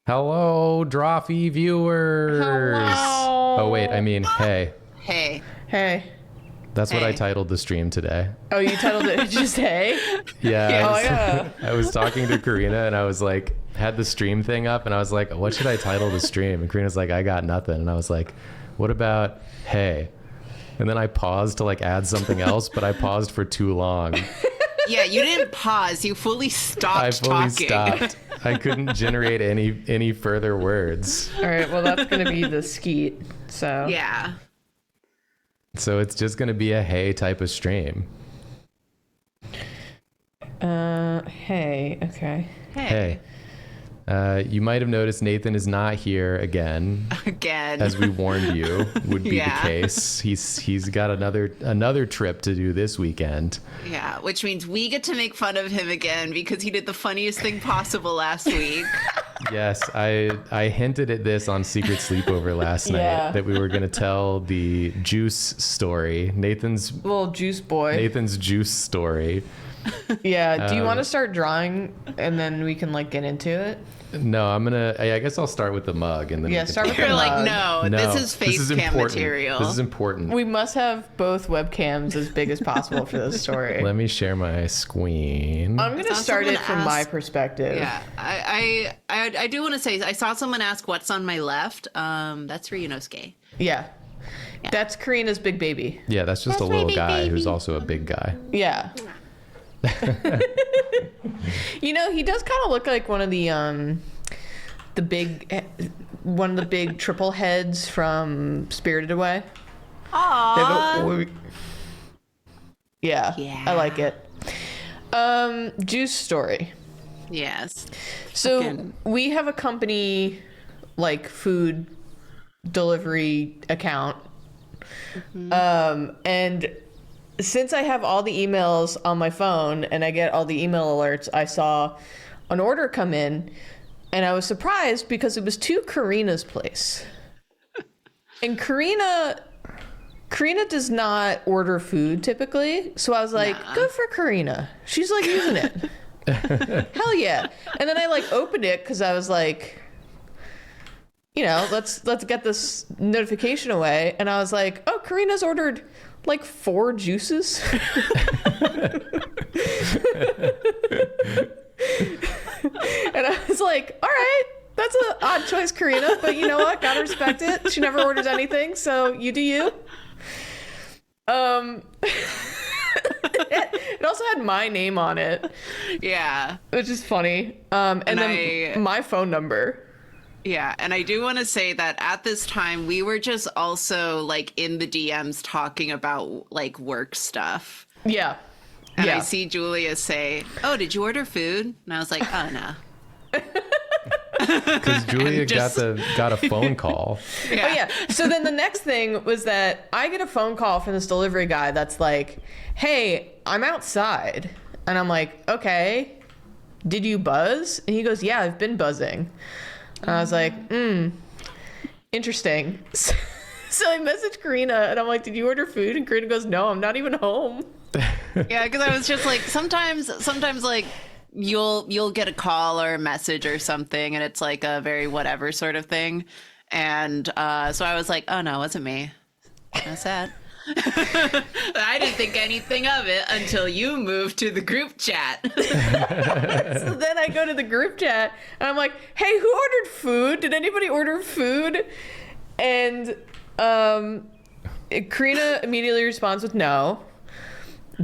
Hello, Drawfee viewers. Hello. Oh, wait, I mean, hey. Hey. That's what I titled the stream today. Oh, you titled it just hey? Yeah. I was talking to Karina and I was like, had the stream thing up and I was like, what should I title the stream? And Karina's like, I got nothing. And I was like, what about hey? And then I paused to like add something else, but I paused for too long. Yeah, you didn't pause. You fully stopped talking. I fully stopped. I couldn't generate any further words. All right, well, that's going to be the skeet, so. Yeah. So it's just going to be a hey type of stream. Hey, okay. Hey. You might have noticed Nathan is not here again. Again. As we warned you would be the case. He's got another trip to do this weekend. Yeah, which means we get to make fun of him again because he did the funniest thing possible last week. Yes, I hinted at this on Secret Sleepover last night that we were going to tell the juice story. Nathan's little juice boy. Nathan's juice story. Yeah, do you want to start drawing and then we can like get into it? No, I guess I'll start with the mug and then start with the You're mug. like, no, this is face cam material. This is important. We must have both webcams as big as possible for this story. Let me share my screen. I'm gonna start it from my perspective. Yeah, I do want to say I saw someone ask what's on my left. That's Ryunosuke. Yeah. That's Karina's big baby. Yeah, that's just a little guy who's also a big guy. Yeah. You know, he does kind of look like one of the big triple heads from Spirited Away. Aww. Yeah, I like it. Juice story. Yes. So we have a company like food delivery account. And since I have all the emails on my phone and I get all the email alerts, I saw an order come in and I was surprised because it was to Karina's place. And Karina does not order food typically. So I was like, good for Karina. She's like using it. Hell yeah. And then I like opened it because I was like, you know, let's get this notification away. And I was like, oh, Karina's ordered like 4 juices. And I was like, all right, that's an odd choice, Karina, but you know what? Gotta respect it. She never orders anything, so you do you. It also had my name on it. Yeah. Which is funny. And then my phone number. Yeah, and I do want to say that at this time, we were just also like in the DMs talking about like work stuff. Yeah. And I see Julia say, oh, did you order food? And I was like, oh, no. Because Julia got a phone call. Yeah. Oh, yeah. So then the next thing was that I get a phone call from this delivery guy that's like, hey, I'm outside. And I'm like, okay, did you buzz? And he goes, yeah, I've been buzzing. And I was like, interesting. So I messaged Karina and I'm like, did you order food? And Karina goes, no, I'm not even home. Yeah, because I was just like, sometimes like you'll get a call or a message or something and it's like a very whatever sort of thing. And so I was like, oh no, it wasn't me. That's sad. I didn't think anything of it until you moved to the group chat. So then I go to the group chat and I'm like, hey, who ordered food? Did anybody order food? And Karina immediately responds with no.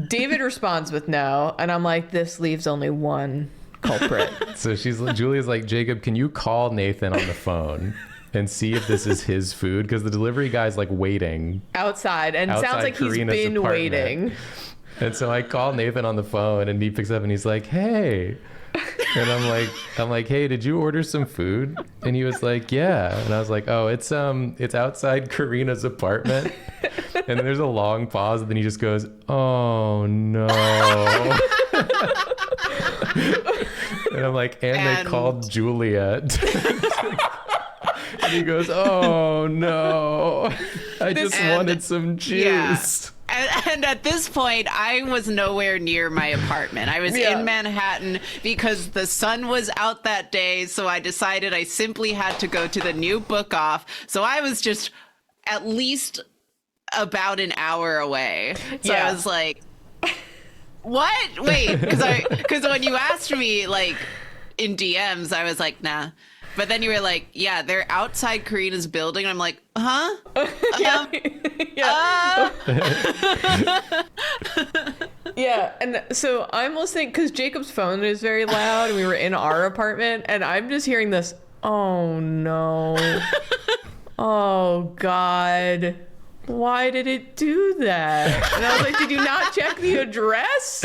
David responds with no. And I'm like, this leaves only one culprit. So Julia's like, Jacob, can you call Nathan on the phone and see if this is his food? Because the delivery guy's like waiting outside and sounds like Karina's he's been apartment. waiting. And so I call Nathan on the phone and he picks up and he's like, hey. And I'm like, hey, did you order some food? And he was like, yeah. And I was like, oh, it's outside Karina's apartment. And then there's a long pause and then he just goes, oh no. And I'm like, and they called Julia. And he goes, oh no, I just wanted some juice. Yeah. And at this point, I was nowhere near my apartment. I was in Manhattan because the sun was out that day. So I decided I simply had to go to the new book off. So I was just at least about an hour away. So I was like, what? Wait, because when you asked me like in DMs, I was like, nah. But then you were like, yeah, they're outside Karina's building. And I'm like, huh? Yeah, and so I'm listening because Jacob's phone is very loud and we were in our apartment and I'm just hearing this, oh no. Oh God. Why did it do that? And I was like, did you not check the address?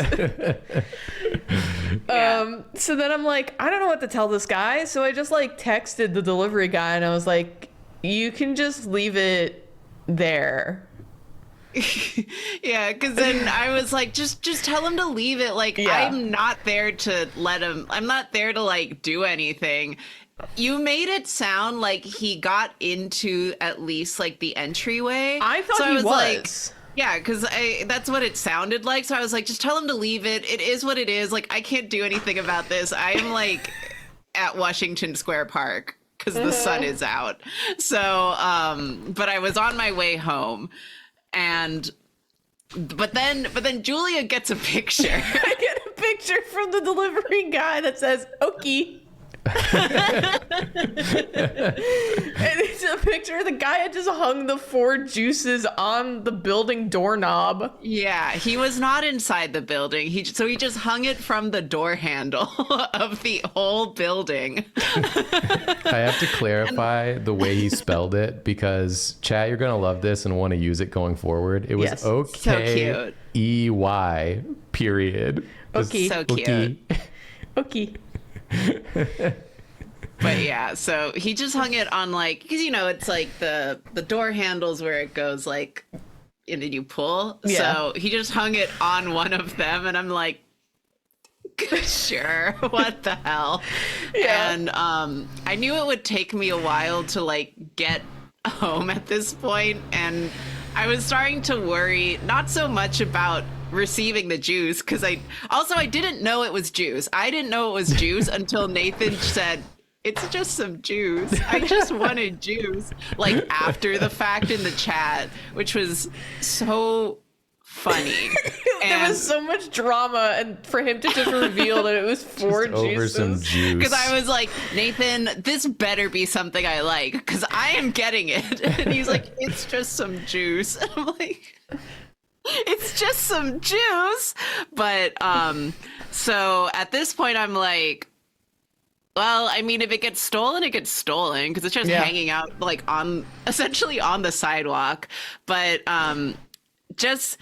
So then I'm like, I don't know what to tell this guy. So I just like texted the delivery guy and I was like, you can just leave it there. Yeah, because then I was like, just tell him to leave it. Like, I'm not there to I'm not there to like do anything. You made it sound like he got into at least like the entryway. I thought so he I was. Like, yeah, because that's what it sounded like. So I was like, just tell him to leave it. It is what it is. Like, I can't do anything about this. I am like at Washington Square Park because the sun is out. So, but I was on my way home, but then Julia gets a picture. I get a picture from the delivery guy that says, "Okay." And it's a picture. The guy had just hung the 4 juices on the building doorknob. Yeah, he was not inside the building. So he just hung it from the door handle of the whole building. I have to clarify the way he spelled it because, Chad, you're going to love this and want to use it going forward. It was O-K-E-Y, period. Okay. So cute. Okay. But yeah, so he just hung it on like, because it's like the door handles where it goes like, and then you pull. Yeah. So he just hung it on one of them, and I'm like, sure, what the hell? Yeah. And I knew it would take me a while to like get home at this point, and I was starting to worry not so much about receiving the juice, because I didn't know it was juice. I didn't know it was juice until Nathan said, it's just some juice. I just wanted juice. Like after the fact in the chat, which was so funny. There was so much drama, and for him to just reveal that it was 4 juices. Over some juice. Because I was like, Nathan, this better be something I like, because I am getting it. And he's like, it's just some juice. And I'm like, it's just some juice. But so at this point I'm like, well, I mean, if it gets stolen, it gets stolen, because it's just hanging out like essentially on the sidewalk. But just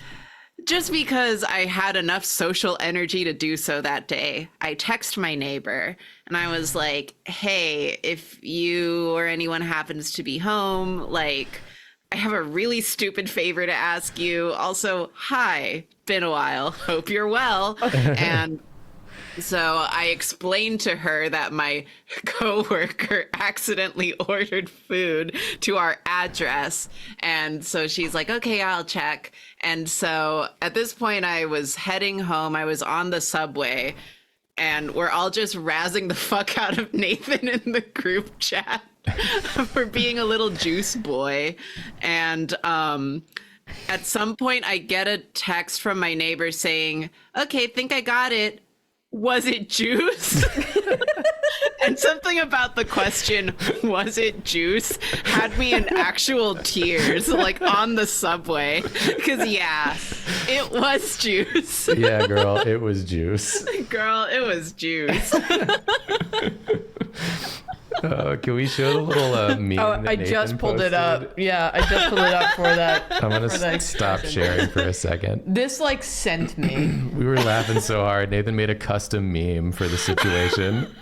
because I had enough social energy to do so that day, I text my neighbor and I was like, hey, if you or anyone happens to be home, like, I have a really stupid favor to ask you. Also, hi, been a while. Hope you're well. And so I explained to her that my coworker accidentally ordered food to our address. And so she's like, okay, I'll check. And so at this point I was heading home. I was on the subway and we're all just razzing the fuck out of Nathan in the group chat for being a little juice boy. And at some point I get a text from my neighbor saying, okay, think I got it. Was it juice? And something about the question, was it juice, had me in actual tears, like on the subway. Because, yeah, it was juice. Yeah, girl, it was juice. Girl, it was juice. Can we show the little meme? Oh, I just pulled it up. Yeah, I just pulled it up for that. I'm gonna stop sharing for a second. This like sent me. We were laughing so hard. Nathan made a custom meme for the situation.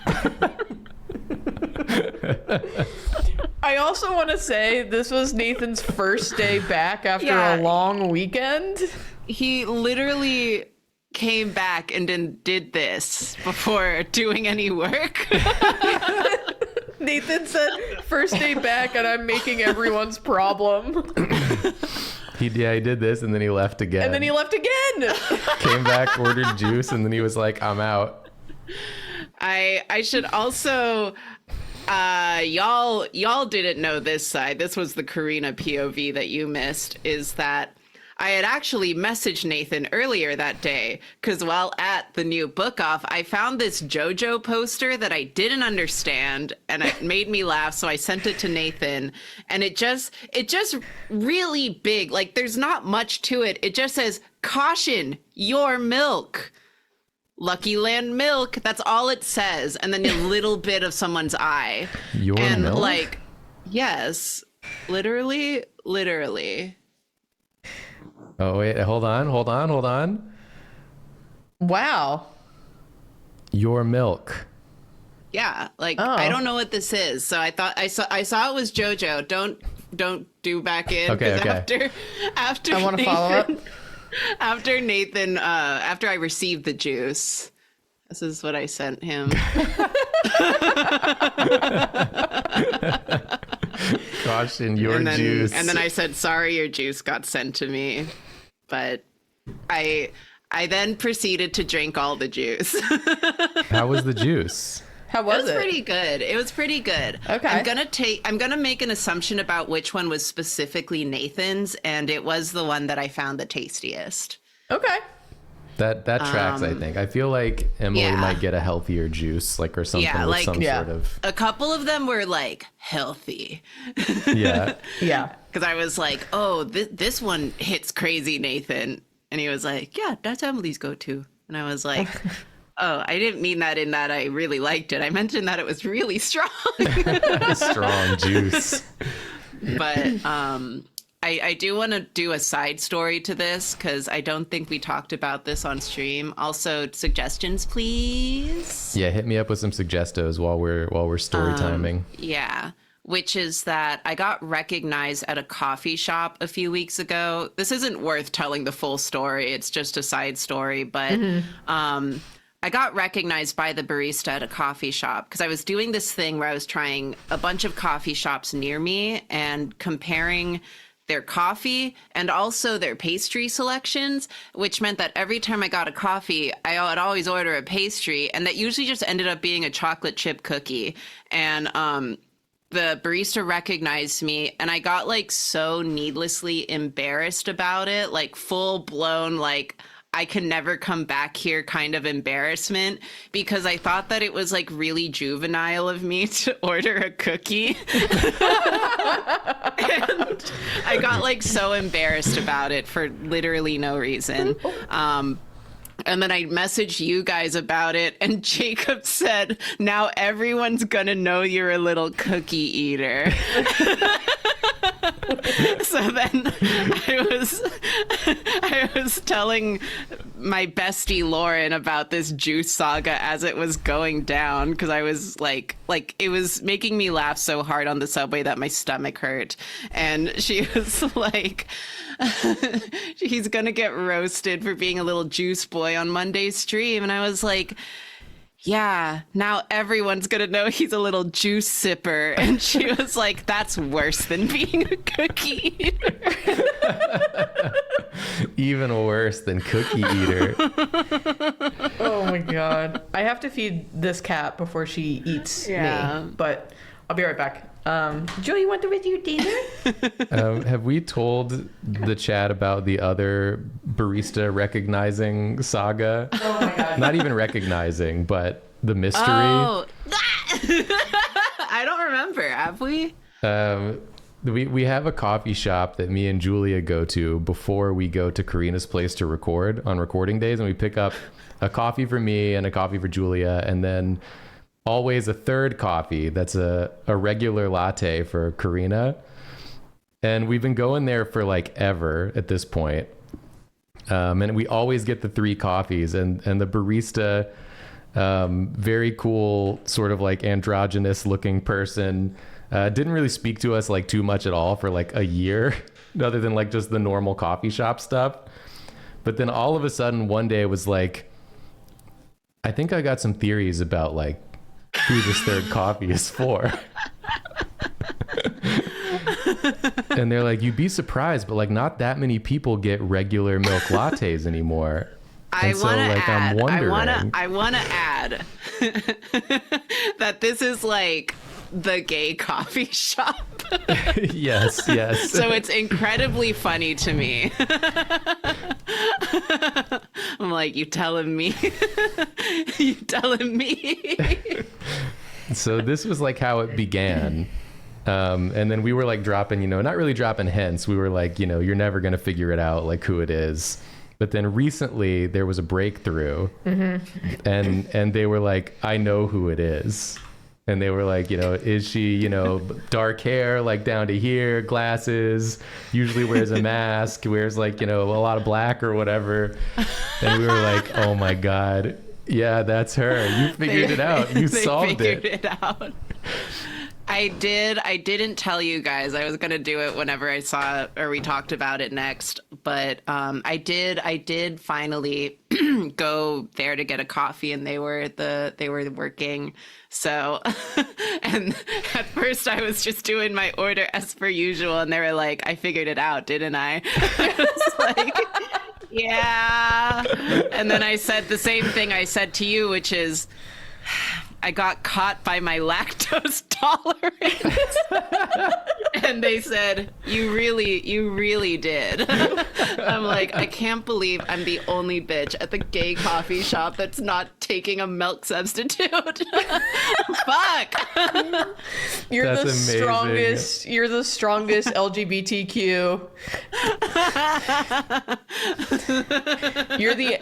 I also want to say this was Nathan's first day back after a long weekend. He literally came back and then did this before doing any work. Nathan said, first day back and I'm making everyone's problem. He did this, and then he left again. And then he left again. Came back, ordered juice, and then he was like, I'm out. I should also y'all didn't know this side. This was the Karina POV that you missed, is that I had actually messaged Nathan earlier that day because while at the new book off, I found this JoJo poster that I didn't understand and it made me laugh. So I sent it to Nathan and it just really big. Like there's not much to it. It just says, "Caution, your milk. Lucky Land milk." That's all it says. And then a little bit of someone's eye. Your and milk? like, yes, literally. Oh, wait, hold on. Wow. Your milk. Yeah, like Oh. I don't know what this is. So I thought I saw it was JoJo. Don't do back in. Okay, 'cause okay. After I want to follow up. After Nathan, after I received the juice, this is what I sent him. Caution, your juice. And then I said, "Sorry, your juice got sent to me," but I then proceeded to drink all the juice. How was the juice? How It was was it? pretty good. It was pretty good. Okay. I'm gonna make an assumption about which one was specifically Nathan's, and it was the one that I found the tastiest. Okay. That tracks, I think. I feel like Emily yeah. might get a healthier juice, like, or something Yeah, with like- some Yeah. sort of. A couple of them were like healthy, Yeah. Yeah. because I was like, "Oh, this one hits crazy, Nathan," and he was like, "Yeah, that's Emily's go-to," and I was like, "Oh, I didn't mean that in that I really liked it. I meant in that it was really strong." Strong juice. But I do want to do a side story to this because I don't think we talked about this on stream. Also, suggestions, please. Yeah, hit me up with some suggestos while we're story timing. Yeah, which is that I got recognized at a coffee shop a few weeks ago. This isn't worth telling the full story. It's just a side story, but I got recognized by the barista at a coffee shop because I was doing this thing where I was trying a bunch of coffee shops near me and comparing their coffee and also their pastry selections, which meant that every time I got a coffee, I would always order a pastry, and that usually just ended up being a chocolate chip cookie. And the barista recognized me, and I got like so needlessly embarrassed about it, like full blown, like I can never come back here kind of embarrassment, because I thought that it was like really juvenile of me to order a cookie. And I got like so embarrassed about it for literally no reason. And then I messaged you guys about it, and Jacob said, "Now everyone's gonna know you're a little cookie eater." So then I was telling my bestie Lauren about this juice saga as it was going down, because I was like it was making me laugh so hard on the subway that my stomach hurt. And she was like, he's gonna get roasted for being a little juice boy on Monday's stream. And I was like, yeah, now everyone's gonna know he's a little juice sipper. And she was like, that's worse than being a cookie eater. Even worse than cookie eater. Oh my god. I have to feed this cat before she eats Yeah. me. But I'll be right back. Joe, you want to with your dinner? Have we told the chat about the other barista recognizing saga? Oh my god. Not even recognizing, but the mystery. Oh, I don't remember. Have we? We have a coffee shop that me and Julia go to before we go to Karina's place to record on recording days, and we pick up a coffee for me and a coffee for Julia, and then always a third coffee that's a regular latte for Karina. And we've been going there for like ever at this point. And we always get the 3 coffees, and the barista, very cool, sort of like androgynous looking person, didn't really speak to us like too much at all for like a year, other than like just the normal coffee shop stuff. But then all of a sudden one day was like, I think I got some theories about like who this third coffee is for. And they're like, you'd be surprised, but like not that many people get regular milk lattes anymore. I want to add, I'm wondering. I want to add that this is like the gay coffee shop. Yes. So it's incredibly funny to me. I'm like, you telling me? You telling me? So this was like how it began. And then we were like dropping, not really dropping hints. We were like, you're never going to figure it out, like who it is. But then recently there was a breakthrough, and they were like, I know who it is. And they were like, is she, dark hair, like down to here, glasses, usually wears a mask, wears like, a lot of black or whatever. And we were like, oh my God. Yeah, that's her. You figured it out. You solved it. They figured it out. I didn't tell you guys. I was gonna do it whenever I saw it or we talked about it next. But I did finally go there to get a coffee, and they were working. So, and at first I was just doing my order as per usual, and they were like, "I figured it out, didn't I?" I was like, "Yeah." And then I said the same thing I said to you, which is, I got caught by my lactose tolerance. And they said, you really did. I'm like, I can't believe I'm the only bitch at the gay coffee shop that's not taking a milk substitute. Fuck. You're That's the amazing. strongest. You're the strongest LGBTQ.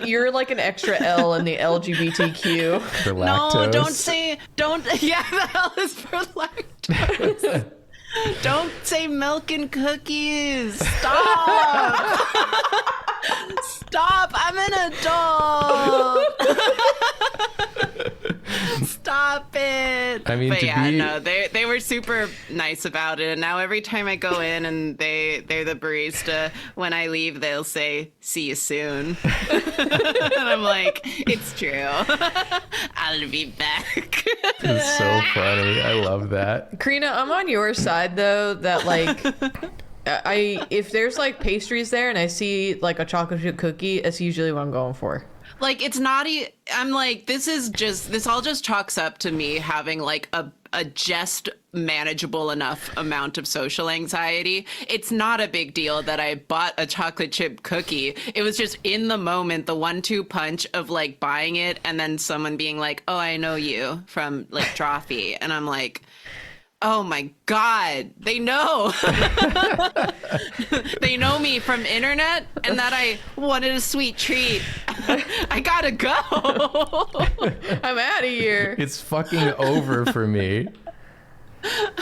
You're like an extra L in the LGBTQ. For lactose. No, don't. Yeah, the L is for lactose. Don't say milk and cookies. Stop. Stop. I'm an adult. Stop it. I mean, but to yeah, be... no, they were super nice about it. And now every time I go in and they're the barista, when I leave, they'll say, see you soon. And I'm like, it's true. I'll be back. It's so funny. I love that. Karina, I'm on your side though, that like if there's like pastries there and I see like a chocolate chip cookie, that's usually what I'm going for. Like, it's not, I'm like, this all just chalks up to me having like a just manageable enough amount of social anxiety. It's not a big deal that I bought a chocolate chip cookie. It was just in the moment, the 1-2 punch of like buying it and then someone being like, oh, I know you from like Drawfee. And I'm like, oh my God, they know. They know me from internet and that I wanted a sweet treat. I gotta go. I'm out of here. It's fucking over for me.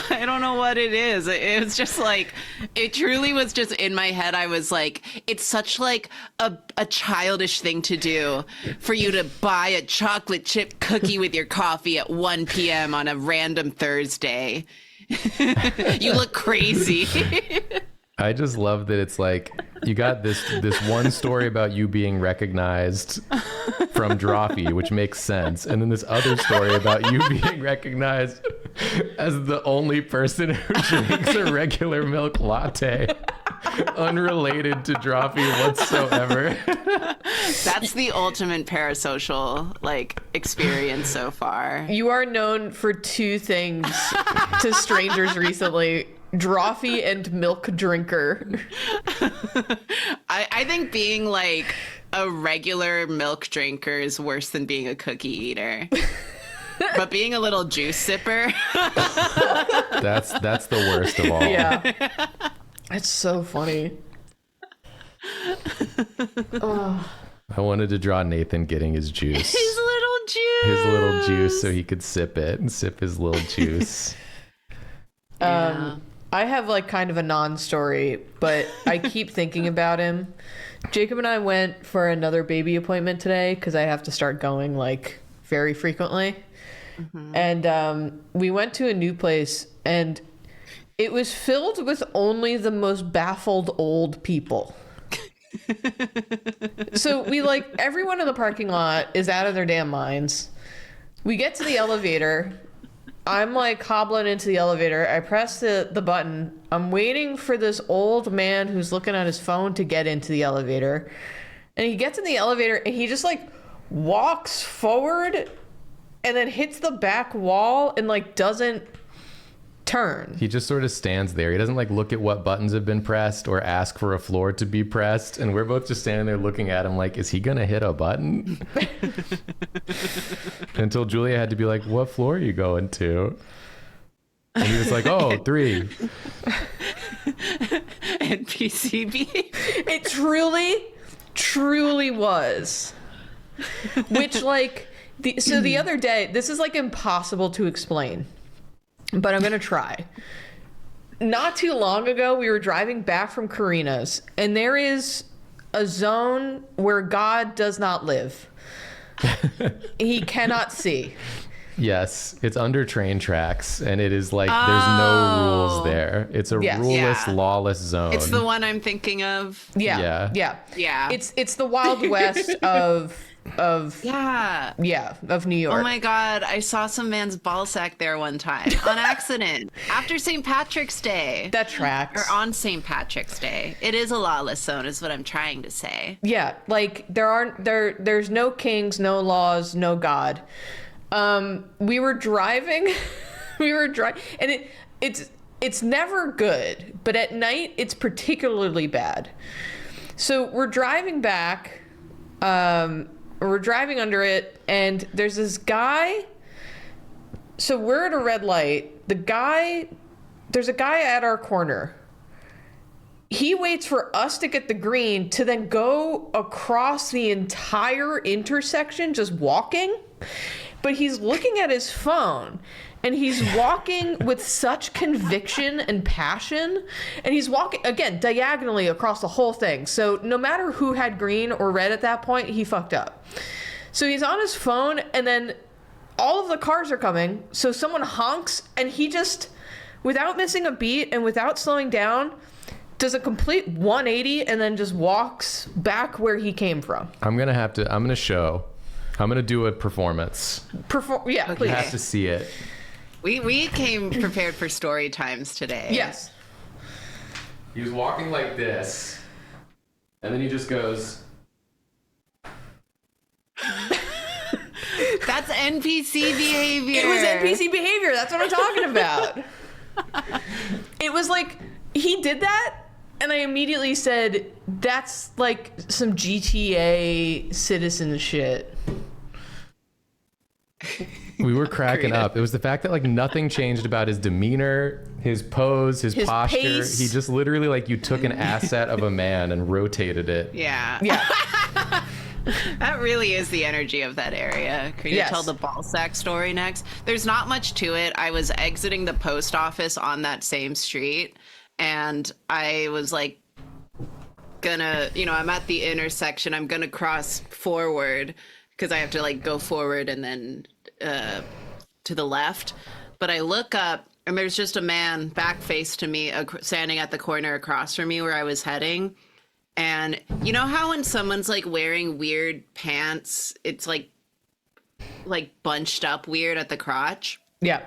I don't know what it is. It was just like, it truly was just in my head. I was like, it's such like a childish thing to do for you to buy a chocolate chip cookie with your coffee at 1 p.m. on a random Thursday. You look crazy. I just love that it's like you got this one story about you being recognized from Drawfee, which makes sense, and then this other story about you being recognized as the only person who drinks a regular milk latte, unrelated to Drawfee whatsoever. That's the ultimate parasocial like experience so far. You are known for two things to strangers recently: Drawfee and milk drinker. I think being like a regular milk drinker is worse than being a cookie eater. But being a little juice sipper. That's the worst of all. Yeah. It's so funny. Oh. I wanted to draw Nathan getting his juice. His little juice. His little juice so he could sip it and sip his little juice. Yeah. I have like kind of a non-story, but I keep thinking about him. Jacob and I went for another baby appointment today because I have to start going like very frequently. Mm-hmm. And we went to a new place and it was filled with only the most baffled old people. So we like, everyone in the parking lot is out of their damn minds. We get to the elevator. I'm like hobbling into the elevator. I press the button. I'm waiting for this old man who's looking at his phone to get into the elevator. And he gets in the elevator and he just like walks forward and then hits the back wall and like doesn't turn. He just sort of stands there. He doesn't like look at what buttons have been pressed or ask for a floor to be pressed. And we're both just standing there looking at him like, is he going to hit a button? Until Julia had to be like, what floor are you going to? And he was like, oh, 3. NPCB. It truly was. Which like, so the other day, this is like impossible to explain. But I'm going to try. Not too long ago, we were driving back from Karina's, and there is a zone where God does not live. He cannot see. Yes, it's under train tracks, and it is like there's no rules there. It's a ruleless, lawless zone. It's the one I'm thinking of. Yeah. Yeah. It's the Wild West of New York. Oh my God, I saw some man's ball sack there one time on accident after St. Patrick's Day. That tracks. Or on St. Patrick's Day. It is a lawless zone is what I'm trying to say. Yeah, like there's no kings, no laws, no God. We were driving and it's never good, but at night it's particularly bad. So we're driving back, we're driving under it, and there's this guy. So we're at a red light. There's a guy at our corner. He waits for us to get the green to then go across the entire intersection just walking. But he's looking at his phone, and he's walking with such conviction and passion, and he's walking, again, diagonally across the whole thing. So no matter who had green or red at that point, he fucked up. So he's on his phone, and then all of the cars are coming, so someone honks, and he just, without missing a beat and without slowing down, does a complete 180 and then just walks back where he came from. I'm going to do a performance. Yeah, please. You have to see it. We came prepared for story times today. Yes. He was walking like this, and then he just goes. That's NPC behavior. It was NPC behavior. That's what I'm talking about. It was like, he did that, and I immediately said, that's like some GTA citizen shit. We were cracking up. It was the fact that like nothing changed about his demeanor, his pose, his posture. pace. He just literally like you took an asset of a man and rotated it. Yeah. That really is the energy of that area. Can you tell the ball sack story next? There's not much to it. I was exiting the post office on that same street, and I was like gonna, I'm at the intersection. I'm gonna cross forward because I have to like go forward and then to the left. But I look up, and there's just a man back face to me standing at the corner across from me where I was heading. And you know how when someone's like wearing weird pants, it's like bunched up weird at the crotch? Yeah.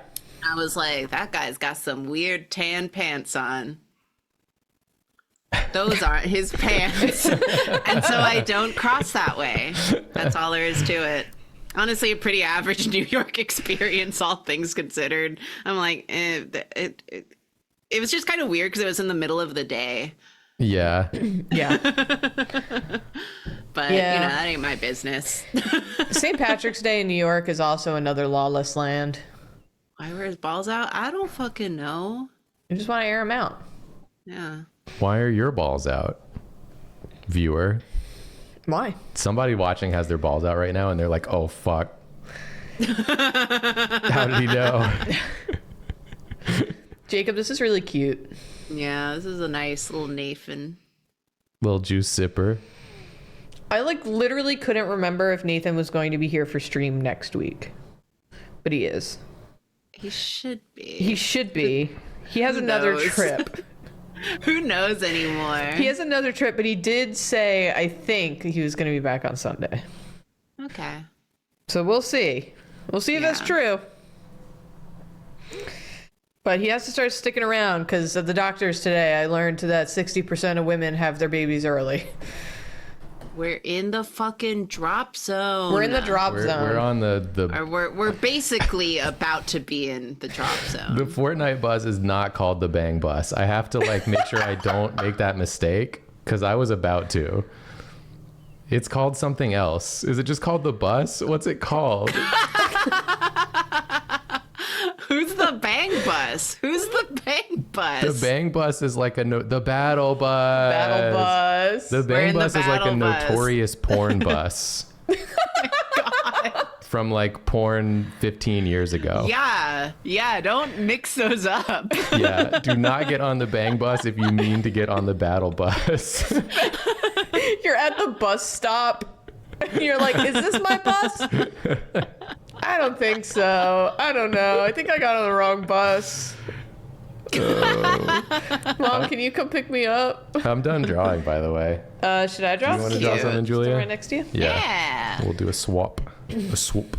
I was like, that guy's got some weird tan pants on. Those aren't his pants. And so I don't cross that way. That's all there is to it. Honestly, a pretty average New York experience, all things considered. I'm like, it was just kind of weird because it was in the middle of the day. Yeah. Yeah. But, that ain't my business. St. Patrick's Day in New York is also another lawless land. Why wear his balls out? I don't fucking know. You just want to air them out. Yeah. Why are your balls out, viewer? Why? Somebody watching has their balls out right now, and they're like, oh, fuck. How did he know? Jacob, this is really cute. Yeah, this is a nice little Nathan. Little juice sipper. I literally couldn't remember if Nathan was going to be here for stream next week. But he is. He should be. He should be. He has another trip. Who knows anymore? He has another trip, but he did say, I think, he was going to be back on Sunday. Okay. So we'll see. We'll see if that's true. But he has to start sticking around because at the doctors today, I learned that 60% of women have their babies early. We're in the fucking drop zone. We're in the drop zone. We're on the Or we're basically about to be in the drop zone. the Fortnite bus is not called the Bang Bus. I have to like make sure I don't make that mistake because I was about to. It's called something else. Is it just called the bus? What's it called? Who's the Bang Bus? Who's the Bang Bus? The Bang Bus is like the battle bus. Battle bus. The We're Bang in the Bus is like a battle bus. notorious porn bus. From like porn 15 years ago. Yeah, don't mix those up. Yeah, do not get on the Bang Bus if you mean to get on the battle bus. You're at the bus stop. You're like, is this my bus? I don't think so. I don't know. I think I got on the wrong bus. Mom, can you come pick me up? I'm done drawing, by the way. Should I draw? You want to draw Cute. something, Stand Julia? right next to you? Yeah. We'll do a swap. A swoop.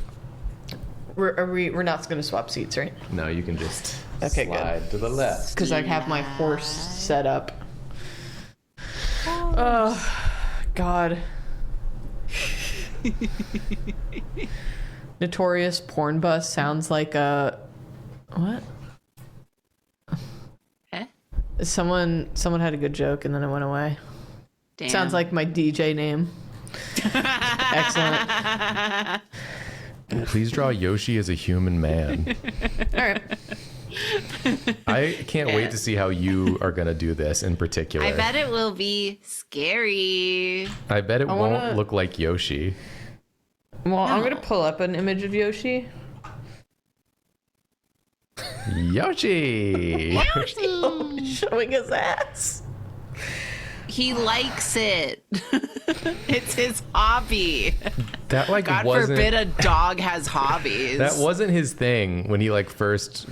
We're not going to swap seats, right? No, you can just Okay, good. slide to the left. Because I have my horse set up. Oh, God. Notorious porn bus sounds like a... What? Eh? Someone had a good joke and then it went away. Damn. Sounds like my DJ name. Excellent. Please draw Yoshi as a human man. All right. I can't wait to see how you are going to do this in particular. I bet it will be scary. I bet it I won't wanna- look like Yoshi. Well, I'm No. going to pull up an image of Yoshi. Yoshi! Showing his ass. He likes it. It's his hobby. That like God wasn't forbid a dog has hobbies. that wasn't his thing when he like first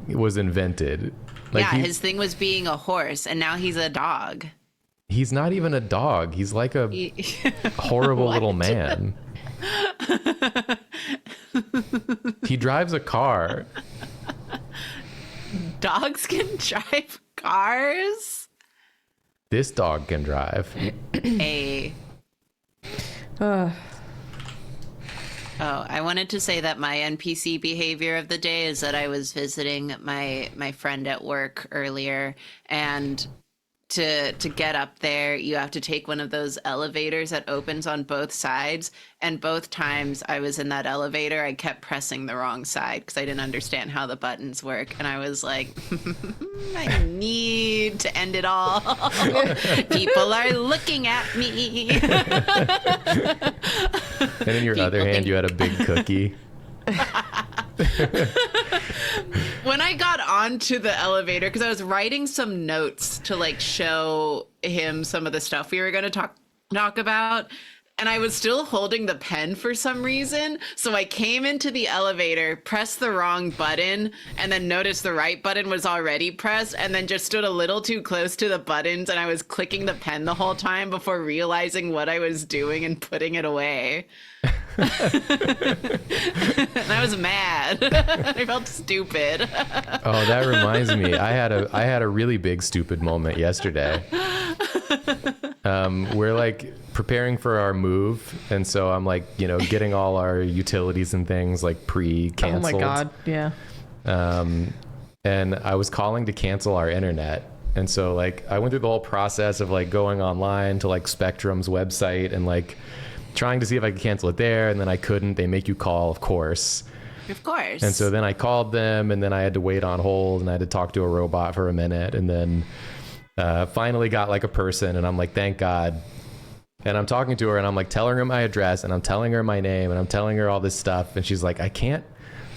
was invented. Like yeah, his thing was being a horse, and now he's a dog. he's not even a dog. He's like a horrible little man. He drives a car. Dogs can drive cars? This dog can drive. Oh, I wanted to say that my NPC behavior of the day is that I was visiting my friend at work earlier, and to get up there, you have to take one of those elevators that opens on both sides. And both times I was in that elevator, I kept pressing the wrong side because I didn't understand how the buttons work. And I was like, I need to end it all. People are looking at me. And in your other hand, you had a big cookie. When I got onto the elevator, because I was writing some notes to like show him some of the stuff we were going to talk about, and I was still holding the pen for some reason. So I came into the elevator, pressed the wrong button, and then noticed the right button was already pressed, and then just stood a little too close to the buttons, and I was clicking the pen the whole time before realizing what I was doing and putting it away. And I was mad. I felt stupid. Oh, that reminds me. I had a really big stupid moment yesterday. We're like preparing for our move, and so I'm like, getting all our utilities and things like pre-canceled. Oh my God. Yeah. And I was calling to cancel our internet. And so like I went through the whole process of like going online to like Spectrum's website and like trying to see if I could cancel it there, and then I couldn't. They make you call, of course. Of course. And so then I called them, and then I had to wait on hold, and I had to talk to a robot for a minute, and then finally got like a person, and I'm like, thank God. And I'm talking to her, and I'm like telling her my address, and I'm telling her my name, and I'm telling her all this stuff, and she's like, I can't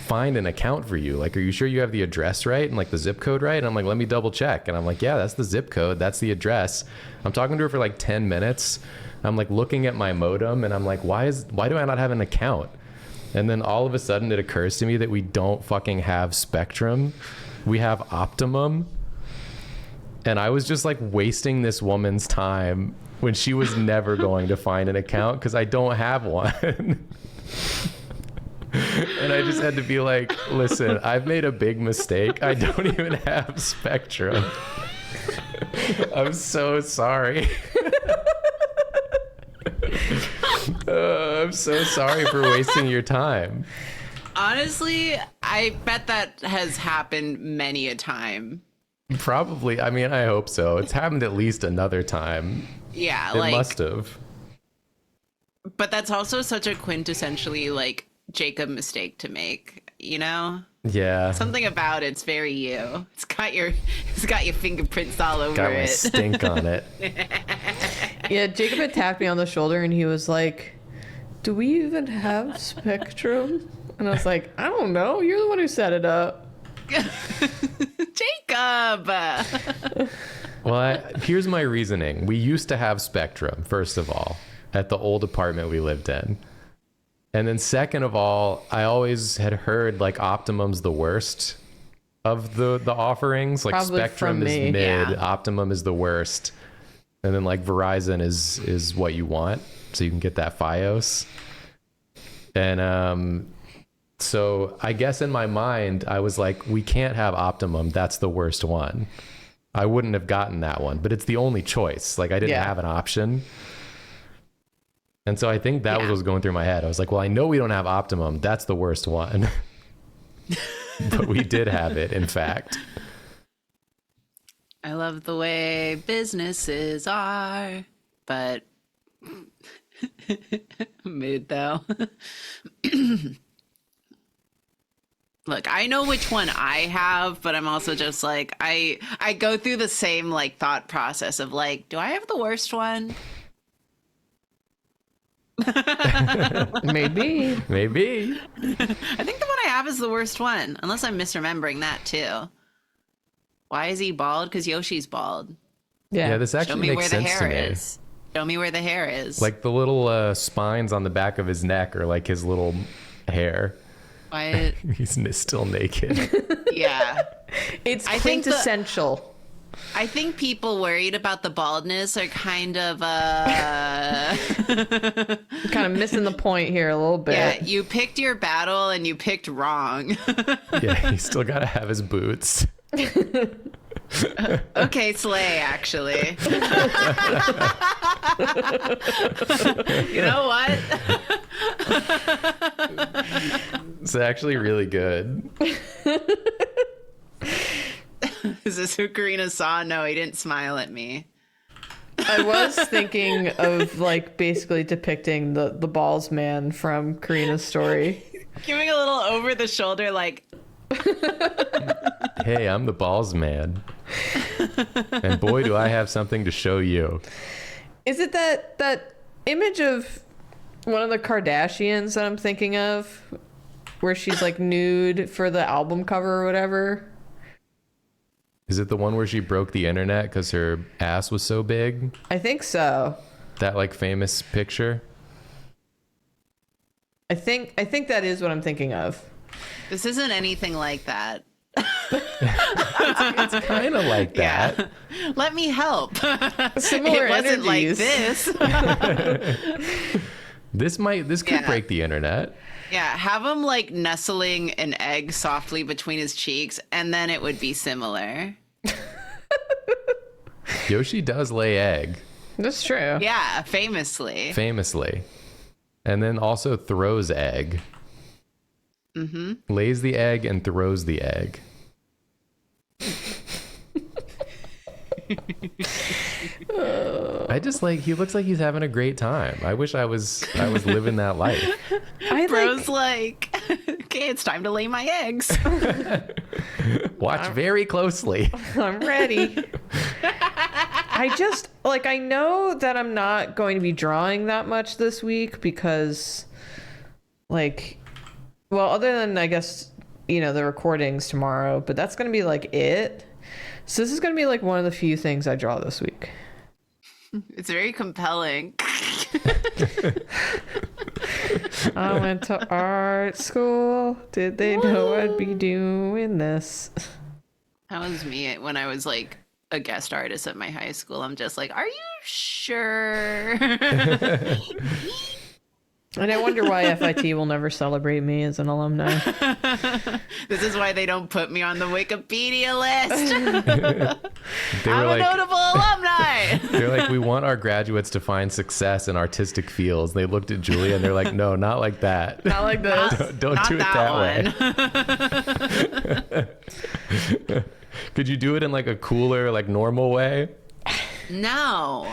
find an account for you. Like, are you sure you have the address right and like the zip code right? And I'm like, let me double check. And I'm like, yeah, that's the zip code, that's the address. I'm talking to her for like 10 minutes. I'm like looking at my modem, and I'm like, why do I not have an account? And then all of a sudden it occurs to me that we don't fucking have Spectrum. We have Optimum. And I was just like wasting this woman's time when she was never going to find an account because I don't have one. And I just had to be like, listen, I've made a big mistake. I don't even have Spectrum. I'm so sorry. I'm so sorry for wasting your time. Honestly, I bet that has happened many a time. Probably. I mean, I hope so. It's happened at least another time. Yeah, It like, must have. but that's also such a quintessentially like Jacob mistake to make, you know? Yeah. Something about it's very you. It's got your fingerprints all over Got my it. stink on it. Yeah, Jacob had tapped me on the shoulder and he was like, do we even have Spectrum? And I was like, I don't know. You're the one who set it up. Jacob. Well, here's my reasoning. We used to have Spectrum, first of all, at the old apartment we lived in. And then second of all, I always had heard like Optimum's the worst of the offerings. Like Probably Spectrum from is me. mid, Yeah. Optimum is the worst. And then like Verizon is what you want. So you can get that FiOS. And so I guess in my mind, I was like, we can't have Optimum. That's the worst one. I wouldn't have gotten that one, but it's the only choice. Like I didn't Yeah. have an option. And so I think that was Yeah. what was going through my head. I was like, well, I know we don't have Optimum. That's the worst one. But we did have it, in fact. I love the way businesses are, but mood though. Look, I know which one I have, but I'm also just like I go through the same like thought process of like, do I have the worst one? Maybe. Maybe. I think the one I have is the worst one, unless I'm misremembering that too. Why is he bald? Because Yoshi's bald. Yeah, this Show actually me makes where the sense to hair me. is. Show me where the hair is. Like the little spines on the back of his neck are like his little hair. Why? He's still naked. Yeah. It's I think quintessential. I think people worried about the baldness are kind of Kind of missing the point here a little bit. yeah, you picked your battle and you picked wrong. Yeah, he's still got to have his boots. Okay, Slay, actually. You know what? It's actually really good. Is this who Karina saw? No, he didn't smile at me. I was thinking of like basically depicting the balls man from Karina's story. Giving a little over the shoulder, like, Hey, I'm the balls man. And boy, do I have something to show you. Is it that image of one of the Kardashians that I'm thinking of, where she's like nude for the album cover or whatever? Is it the one where she broke the internet because her ass was so big? I think so. That like famous picture? I think that is what I'm thinking of. this isn't anything like that. It's kind of like that. Yeah. Let me help. Similar It wasn't like energies. this. This could Yeah. break the internet. Yeah, have him like nestling an egg softly between his cheeks, and then it would be similar. Yoshi does lay egg, That's true. Yeah, famously. famously. And then also throws egg. Mm-hmm. Lays the egg and throws the egg. I just like, he looks like he's having a great time. I wish I was living that life. I Bro's like, okay, it's time to lay my eggs. Watch very closely. I'm ready. I just like, I know that I'm not going to be drawing that much this week because like, well, other than I guess, you know, the recordings tomorrow, but that's going to be like it. So this is going to be like one of the few things I draw this week. It's very compelling. I went to art school. Did they know I'd be doing this? That was me when I was like a guest artist at my high school. I'm just like, are you sure? And I wonder why FIT will never celebrate me as an alumni. This is why they don't put me on the Wikipedia list. They I'm were a like, notable alumni. they're like, we want our graduates to find success in artistic fields. They looked at Julia and they're like, no, not like that. Not like this. Don't Not do it that way. Could you do it in like a cooler, like normal way? No.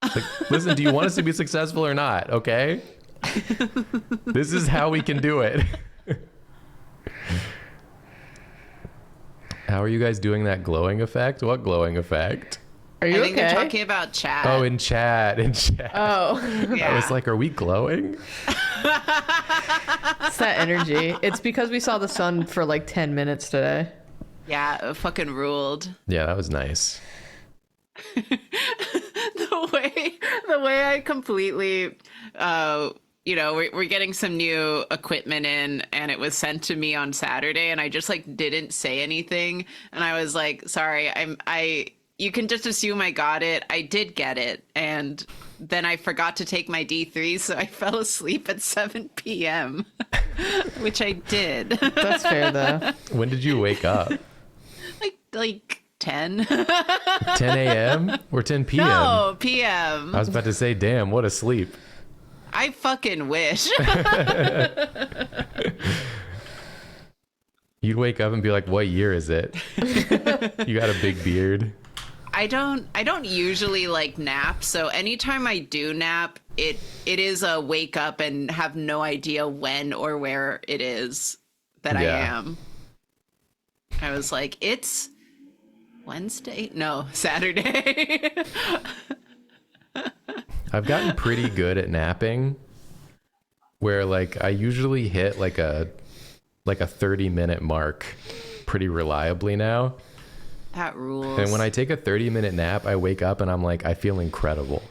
Like, listen, do you want us to be successful or not? Okay. This is how we can do it. How are you guys doing that glowing effect? What glowing effect? Are you I think okay? they're talking about chat. Oh, in chat. Oh, yeah. I was like, are we glowing? it's that energy. It's because we saw the sun for like 10 minutes today. Yeah, it fucking ruled. Yeah, that was nice. The way I completely we're getting some new equipment in, and it was sent to me on Saturday, and I just like didn't say anything, and I was like, sorry, you can just assume I got it. I did get it, and then I forgot to take my D3, so I fell asleep at 7 p.m. which I did. That's fair though. When did you wake up? like 10. 10 a.m. or 10 p.m.? No, p.m. I was about to say, damn, what a sleep. I fucking wish. You'd wake up and be like, what year is it? You got a big beard. I don't usually like nap, so anytime I do nap, it is a wake up and have no idea when or where it is that I am. I was like, it's Wednesday? No, Saturday. I've gotten pretty good at napping, where like I usually hit like a 30-minute mark pretty reliably now. That rules. And when I take a 30-minute nap, I wake up and I'm like, I feel incredible.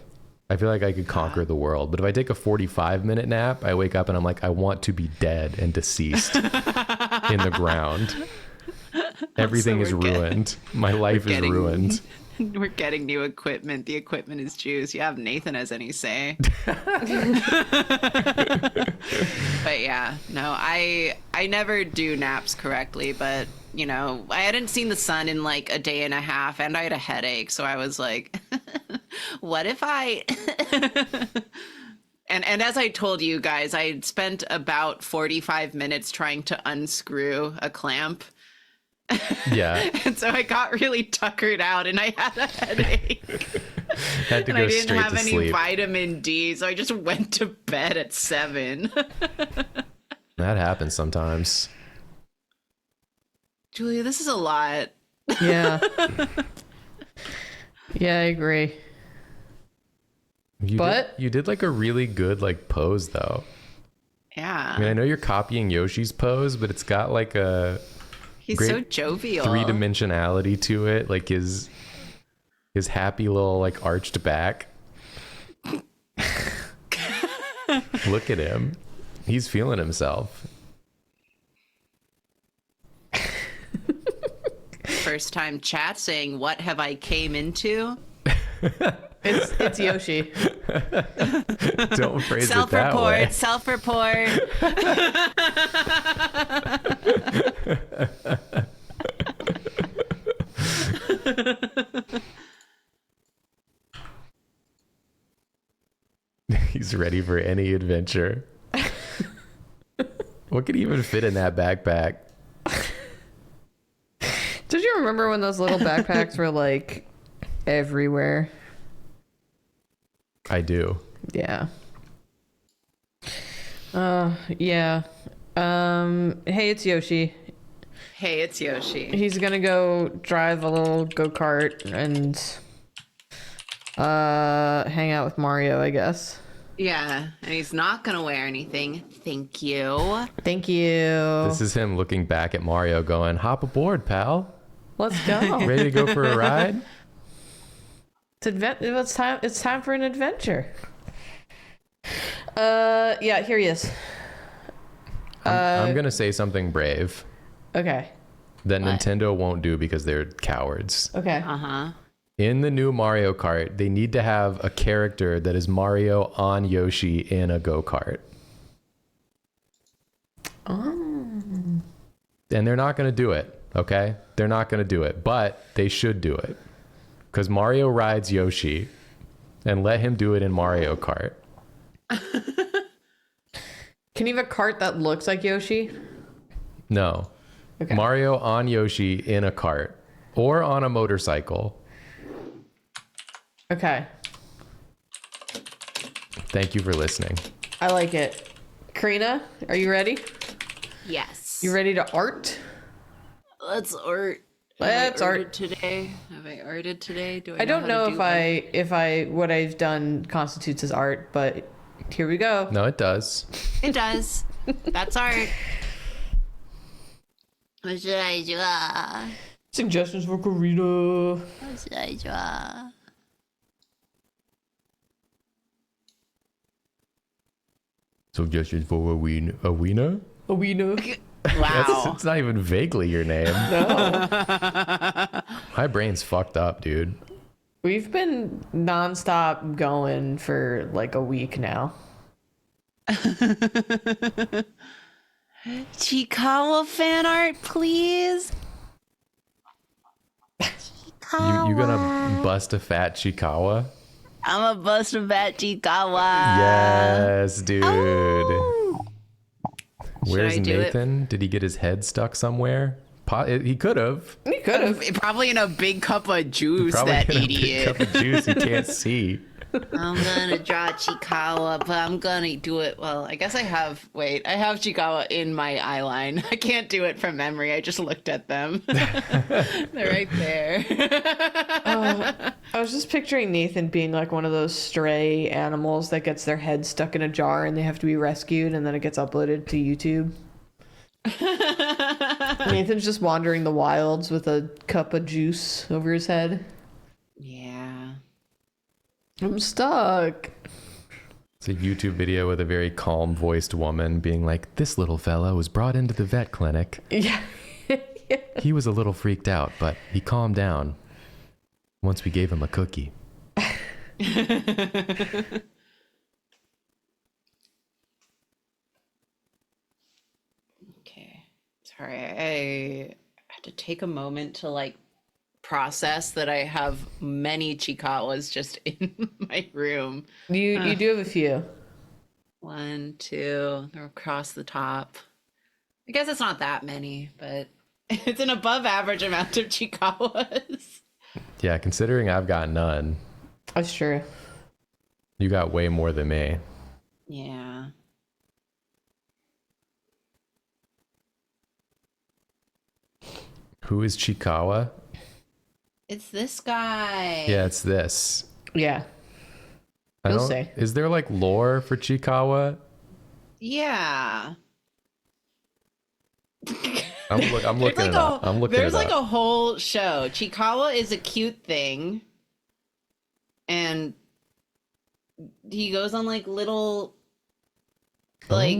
I feel like I could conquer the world. But if I take a 45-minute nap, I wake up and I'm like, I want to be dead and deceased in the ground. Everything is ruined. My life is ruined. We're getting new equipment. The equipment is juice. You have Nathan as any say. But yeah, no, I never do naps correctly, but you know, I hadn't seen the sun in like a day and a half, and I had a headache, so I was like, what if I and as I told you guys, I had spent about 45 minutes trying to unscrew a clamp. Yeah. And so I got really tuckered out and I had a headache. Had to And go I didn't straight have to any sleep. vitamin D, so I just went to bed at 7. That happens sometimes. Julia, this is a lot. Yeah. Yeah, I agree. You did like a really good like pose though. Yeah. I mean, I know you're copying Yoshi's pose, but it's got like a He's great so jovial. three-dimensionality to it, like his happy little like arched back. Look at him. He's feeling himself. First time chat saying, what have I came into? It's Yoshi. Don't phrase it that way. Self-report. He's ready for any adventure. What could even fit in that backpack? Did you remember when those little backpacks were like everywhere? I do. Yeah. Yeah. Hey, it's Yoshi. Hey, it's Yoshi. He's gonna go drive a little go-kart and hang out with Mario, I guess. Yeah, and he's not gonna wear anything. Thank you. Thank you. This is him looking back at Mario going, hop aboard, pal. Let's go. Ready to go for a ride? It's time for an adventure. Yeah, here he is. I'm going to say something brave Okay. that What? Nintendo won't do because they're cowards. Okay. Uh-huh. In the new Mario Kart, they need to have a character that is Mario on Yoshi in a go-kart. And they're not going to do it, okay? They're not going to do it, but they should do it. Because Mario rides Yoshi, and let him do it in Mario Kart. Can you have a cart that looks like Yoshi? No. Okay. Mario on Yoshi in a cart. Or on a motorcycle. Okay. Thank you for listening. I like it. Karina, are you ready? Yes. You ready to art? Let's art. Let's art today. Have I arted today? Do I don't know if if I what I've done constitutes as art, but here we go. No, it does. It does. That's art. What should I draw? Suggestions for Karina. What should I draw? Suggestions for a wiener? A wiener. Wow. It's not even vaguely your name. No. My brain's fucked up, dude. We've been nonstop going for like a week now. Chikawa fan art, please. You gonna bust a fat Chikawa? I'm a bust of that Chikawa. Yes, dude. Oh. Where's Should I do it? Nathan? Did he get his head stuck somewhere? He could have. You could have. Probably in a big cup of juice, Probably that in a big idiot. cup of juice you can't see. I'm gonna draw Chikawa, but I'm gonna do it. Well, I guess I have. Wait, I have Chikawa in my eye line. I can't do it from memory. I just looked at them. They're right there. I was just picturing Nathan being like one of those stray animals that gets their head stuck in a jar and they have to be rescued and then it gets uploaded to YouTube. Nathan's just wandering the wilds with a cup of juice over his head. Yeah. I'm stuck. It's a YouTube video with a very calm voiced woman being like, this little fella was brought into the vet clinic. Yeah. He was a little freaked out, but he calmed down once we gave him a cookie. Okay. Sorry, I had to take a moment to like process that I have many Chikawas just in my room. You do have a few. 1, 2, they're across the top. I guess it's not that many, but it's an above average amount of Chikawas. Yeah, considering I've got none, That's true. you got way more than me. Yeah. Who is Chikawa? It's this guy. Yeah, it's this. Yeah. I You'll don't- say. Is there like lore for Chikawa? Yeah. I'm looking it up. I'm looking There's it like up. a whole show. Chikawa is a cute thing. And he goes on like little like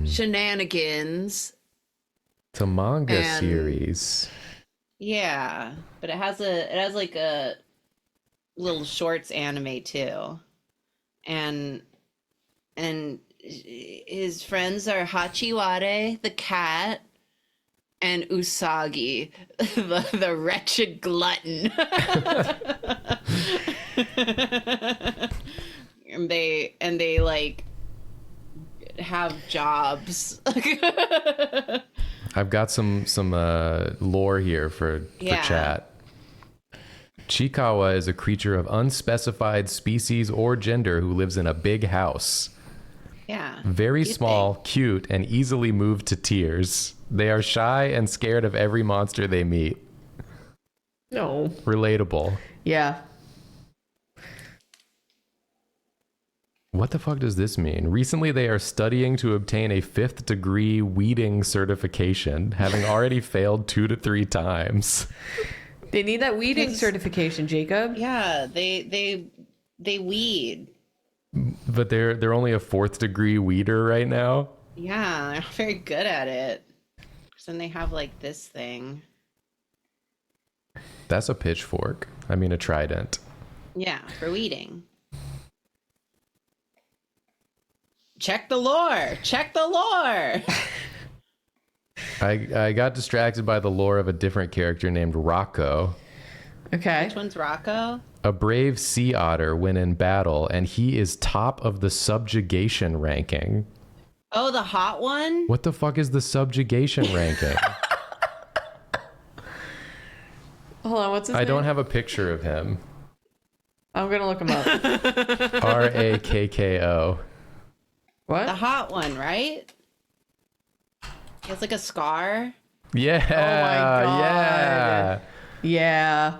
shenanigans. It's a manga and- series. Yeah, but it has like a little shorts anime too. And his friends are Hachiware, the cat, and Usagi, the wretched glutton. and they like have jobs. I've got some lore here for Yeah. chat. Chikawa is a creature of unspecified species or gender who lives in a big house. Yeah. Very Cute small, cute, and easily moved to tears. They are shy and scared of every monster they meet. No. Relatable. Yeah. What the fuck does this mean? Recently, they are studying to obtain a 5th degree weeding certification, having already failed 2 to 3 times. They need that weeding certification, Jacob. Yeah, they weed. But they're only a 4th degree weeder right now. Yeah, they're very good at it. 'Cause then they have like this thing. That's a pitchfork. I mean, a trident. Yeah, for weeding. Check the lore. Check the lore. I got distracted by the lore of a different character named Rocco, Okay. Which one's Rocco? a brave sea otter when in battle, and he is top of the subjugation ranking. Oh, the hot one? What the fuck is the subjugation ranking? Hold on, what's his I name? don't have a picture of him. I'm gonna look him up. Rakko. What? The hot one, right? He has like a scar. Yeah. Oh my God. Yeah. Yeah.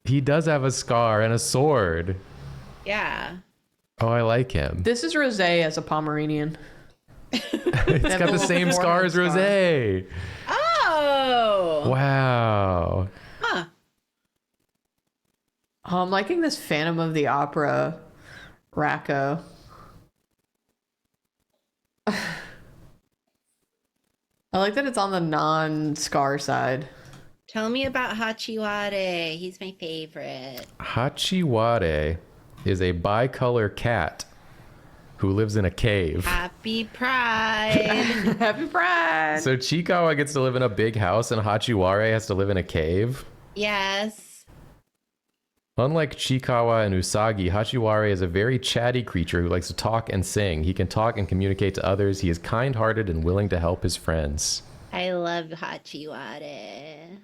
He does have a scar and a sword. Yeah. Oh, I like him. This is Rose as a Pomeranian. It's got the same scar as Rose. Oh. Wow. Huh. Oh, I'm liking this Phantom of the Opera Racco. I like that it's on the non-scar side. Tell me about Hachiware. He's my favorite. Hachiware is a bicolor cat who lives in a cave. Happy Pride. Happy Pride! So Chikawa gets to live in a big house and Hachiware has to live in a cave. Yes. Unlike Chikawa and Usagi, Hachiware is a very chatty creature who likes to talk and sing. He can talk and communicate to others. He is kind-hearted and willing to help his friends. I love Hachiware.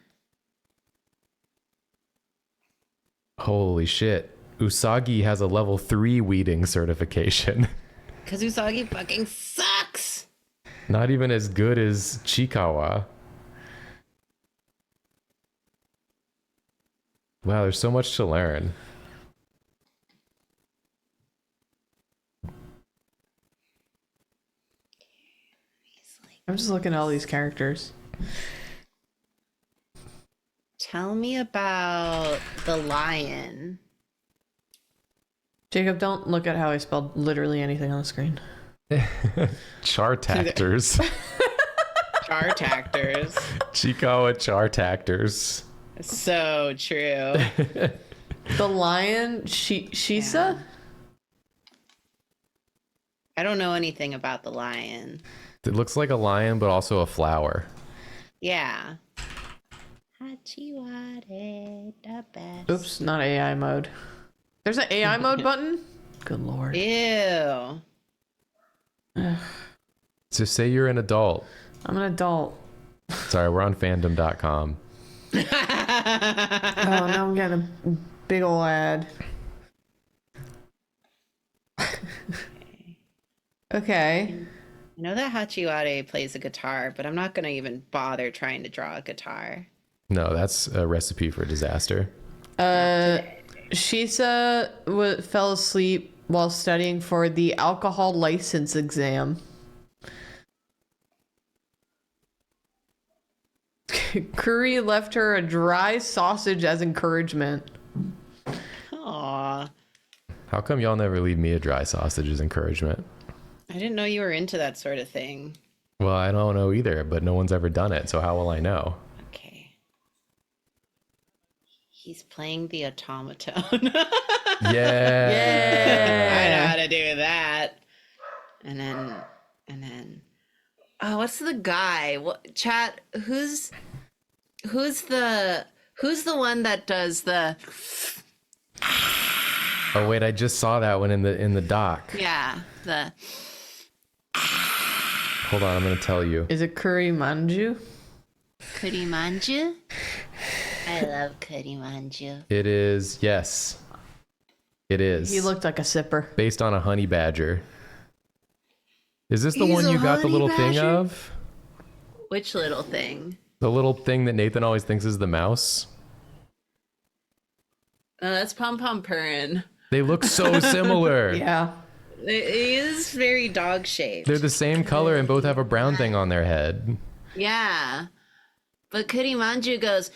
Holy shit. Usagi has a level 3 weeding certification. Because Usagi fucking sucks. Not even as good as Chikawa. Wow, there's so much to learn. I'm just looking at all these characters. Tell me about the lion. Jacob, don't look at how I spelled literally anything on the screen. Chartactors. Chartactors. Chikawa Chartactors. So true. The lion, Shisa? Yeah. I don't know anything about the lion. It looks like a lion, but also a flower. Yeah. Hachiware, the best. Oops, not AI mode. There's an AI mode button? Good lord. Ew. So say you're an adult. I'm an adult. Sorry, we're on fandom.com. Oh, now I'm getting a big ol' ad. Okay. I know that Hachiware plays a guitar, but I'm not going to even bother trying to draw a guitar. No, that's a recipe for disaster. Shisa fell asleep while studying for the alcohol license exam. Curry left her a dry sausage as encouragement. Aw. How come y'all never leave me a dry sausage as encouragement? I didn't know you were into that sort of thing. Well, I don't know either, but no one's ever done it, so how will I know? Okay. He's playing the automaton. Yeah. I know how to do that. And then oh, what's the guy? What chat, who's the one that does the Oh wait, I just saw that one in the doc. yeah, the Hold on, I'm gonna tell you. Is it Curry Manju? Kurimanju? I love Kurimanju. It is, yes. It is. He looked like a sipper. Based on a honey badger. Is this the He's one a you got the honey little thing badger? of? Which little thing? The little thing that Nathan always thinks is the mouse? Oh, that's Pom Pom Purin. They look so similar. Yeah. It is very dog shaped. They're the same color and both have a brown thing on their head. Yeah. But Kurimanju goes,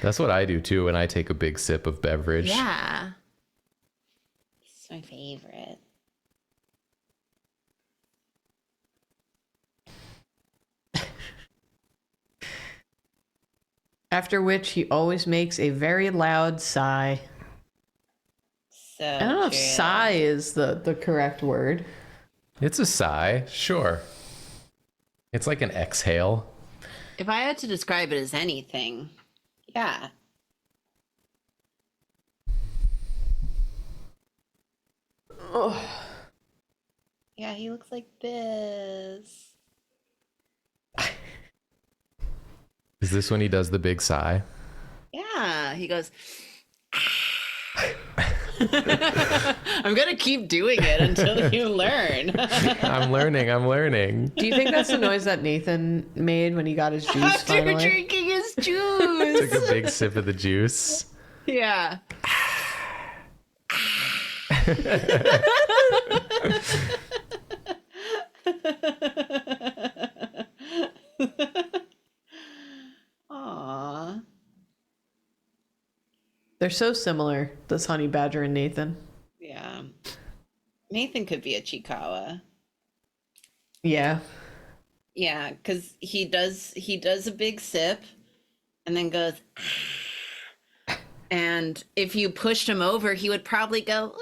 That's what I do too when I take a big sip of beverage. yeah. It's my favorite. After which he always makes a very loud sigh. So I don't know if sigh is the correct word. It's a sigh, sure. It's like an exhale. If I had to describe it as anything, yeah. Oh. Yeah, he looks like this. Is this when he does the big sigh? Yeah, he goes. I'm gonna keep doing it until you learn. I'm learning. Do you think that's the noise that Nathan made when he got his juice After finally? drinking his juice. Took a big sip of the juice. Yeah. Aww. They're so similar, this honey badger and Nathan. Yeah. Nathan could be a Chikawa. Yeah. Yeah, because he does a big sip and then goes and if you pushed him over, he would probably go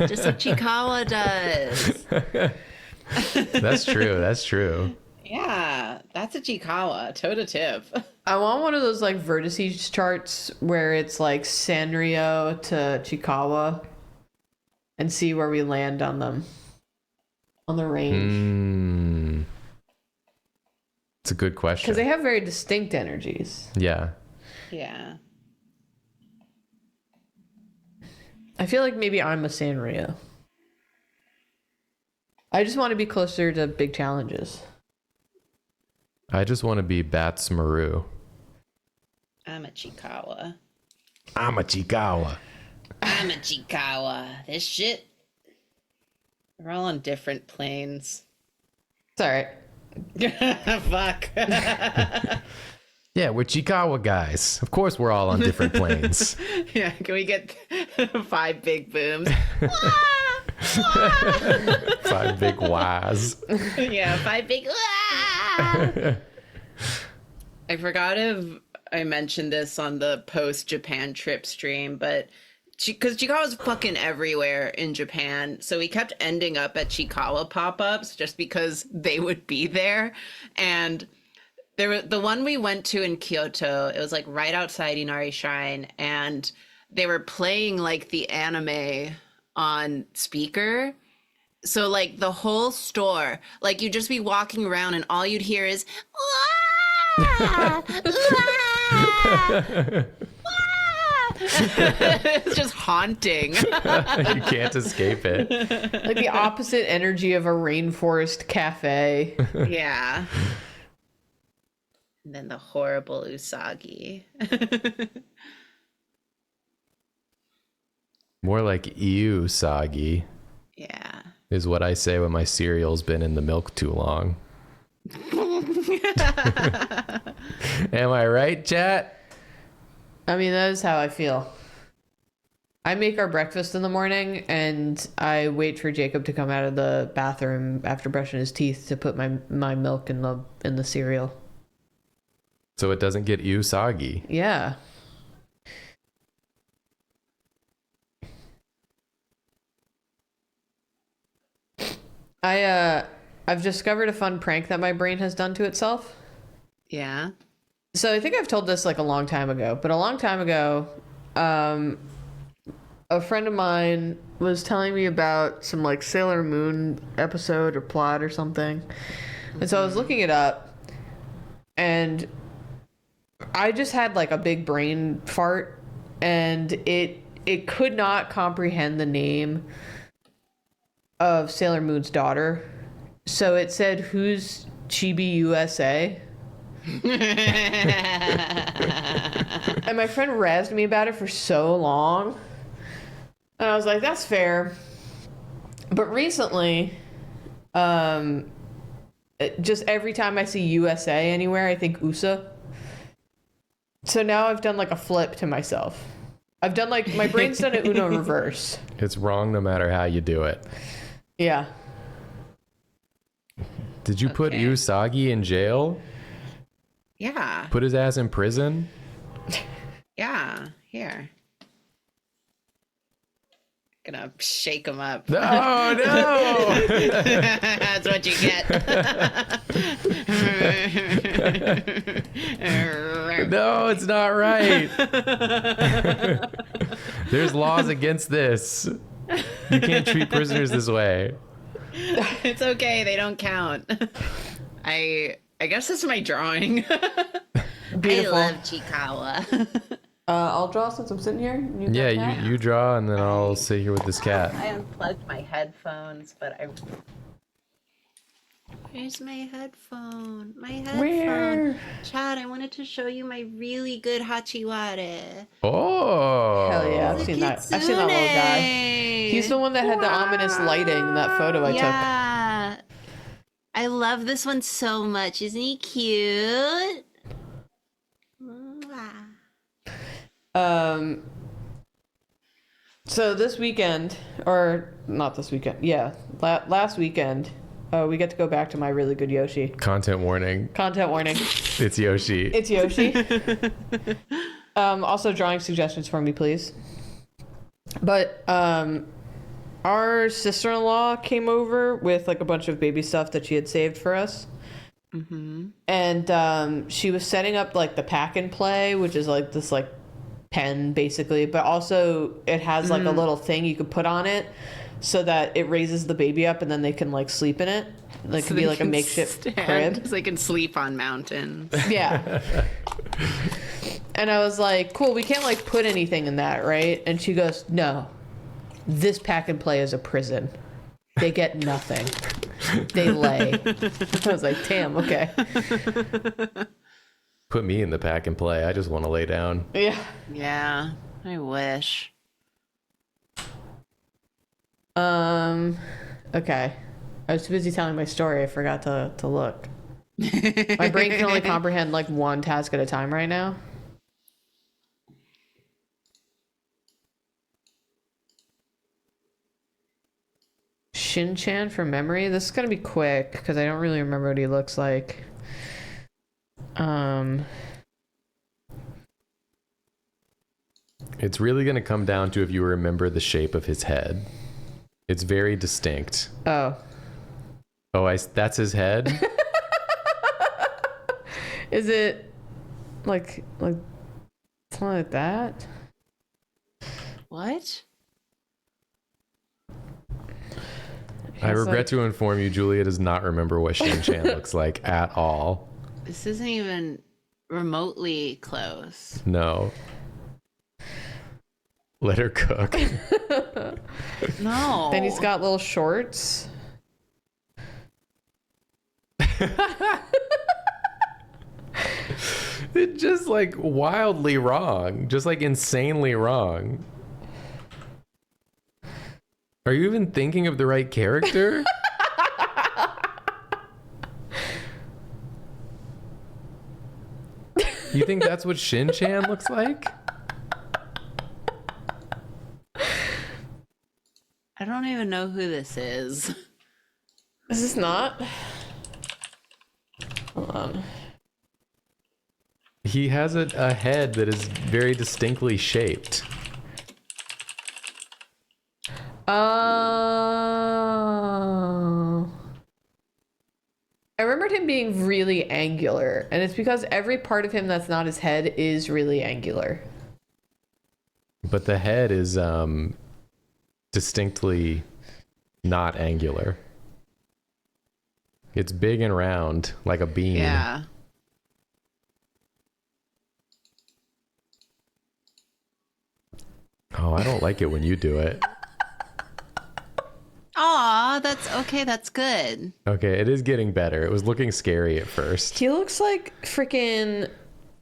just like Chikawa does. That's true. Yeah, that's a Chikawa, toe to tip. I want one of those like vertices charts where it's like Sanrio to Chikawa and see where we land on them. On the range. It's a good question. Because they have very distinct energies. Yeah. Yeah. I feel like maybe I'm a Sanrio. I just want to be closer to big challenges. I just want to be Bats Maru. I'm a Chikawa. I'm a Chikawa. I'm a Chikawa. This shit. We're all on different planes. It's all right. Fuck. Yeah, we're Chikawa guys. Of course we're all on different planes. Yeah, can we get 5 big booms? 5 big Ys. Yeah, 5 big. I forgot if I mentioned this on the post Japan trip stream, but because Chikawa's fucking everywhere in Japan, so we kept ending up at Chikawa pop-ups just because they would be there. And there were the one we went to in Kyoto, it was like right outside Inari Shrine, and they were playing like the anime on speaker. So like the whole store, like you'd just be walking around and all you'd hear is it's just haunting. You can't escape it. Like the opposite energy of a rainforest cafe. Yeah. And then the horrible Usagi. More like ew, soggy, Yeah. is what I say when my cereal's been in the milk too long. Am I right, chat? I mean, that is how I feel. I make our breakfast in the morning and I wait for Jacob to come out of the bathroom after brushing his teeth to put my milk in the cereal. So it doesn't get ew soggy. Yeah. I've discovered a fun prank that my brain has done to itself. Yeah. So I think I've told this like a long time ago, but a long time ago, a friend of mine was telling me about some like Sailor Moon episode or plot or something. And so I was looking it up and I just had like a big brain fart and it could not comprehend the name of Sailor Moon's daughter. So it said, "Who's Chibi USA?" And my friend razzed me about it for so long. And I was like, that's fair. But recently, just every time I see USA anywhere, I think USA. So now I've done like a flip to myself. I've done like, my brain's done an Uno reverse. It's wrong no matter how you do it. Yeah. Did you put Okay. Usagi in jail? Yeah. Put his ass in prison? Yeah. Here. Gonna shake him up. No, no. That's what you get. No, it's not right. There's laws against this. You can't treat prisoners this way. It's okay. They don't count. I guess that's my drawing. Beautiful. I love Chikawa. I'll draw since I'm sitting here. Yeah, you draw, and then I'll sit here with this cat. I unplugged my headphones, but I. Where's my headphone? My headphone. Where? Chad, I wanted to show you my really good hachiware. Oh. Hell yeah, I've seen that. I've seen that little guy. He's the one that had the ominous lighting in that photo I took. Yeah. I love this one so much. Isn't he cute? So this weekend, or not this weekend, yeah, last weekend, we get to go back to my really good Yoshi. Content warning. Content warning. It's Yoshi. It's Yoshi. Also drawing suggestions for me, please. But our sister-in-law came over with like a bunch of baby stuff that she had saved for us. Mm-hmm. And she was setting up like the pack and play, which is like this like pen basically, but also it has like a little thing you could put on it so that it raises the baby up and then they can like sleep in it. Like So could be they like a can makeshift stand, crib. so they can sleep on mountains. Yeah. And I was like, cool, we can't like put anything in that, right? And she goes, no, this pack and play is a prison. They get nothing. They lay. I was like, damn, okay. Put me in the pack and play. I just want to lay down. Yeah. Yeah, I wish. Okay. I was too busy telling my story. I forgot to look. My brain can only comprehend like one task at a time right now. Shin-chan from memory. This is gonna be quick because I don't really remember what he looks like. It's really going to come down to if you remember the shape of his head. It's very distinct. Oh. Oh, that's his head? Is it like something like that? What? I It's regret like- to inform you, Julia does not remember what Shin-chan looks like at all. This isn't even remotely close. No. Let her cook. No. Then he's got little shorts. It's just like wildly wrong. Just like insanely wrong. Are you even thinking of the right character? You think that's what Shin-chan looks like? I don't even know who this is. Is this not? Hold on. He has a head that is very distinctly shaped. Oh. I remembered him being really angular, and it's because every part of him that's not his head is really angular. But the head is distinctly not angular. It's big and round, like a bean. Yeah. Oh, I don't like it when you do it. Aw, that's okay. That's good. Okay, it is getting better. It was looking scary at first. He looks like freaking.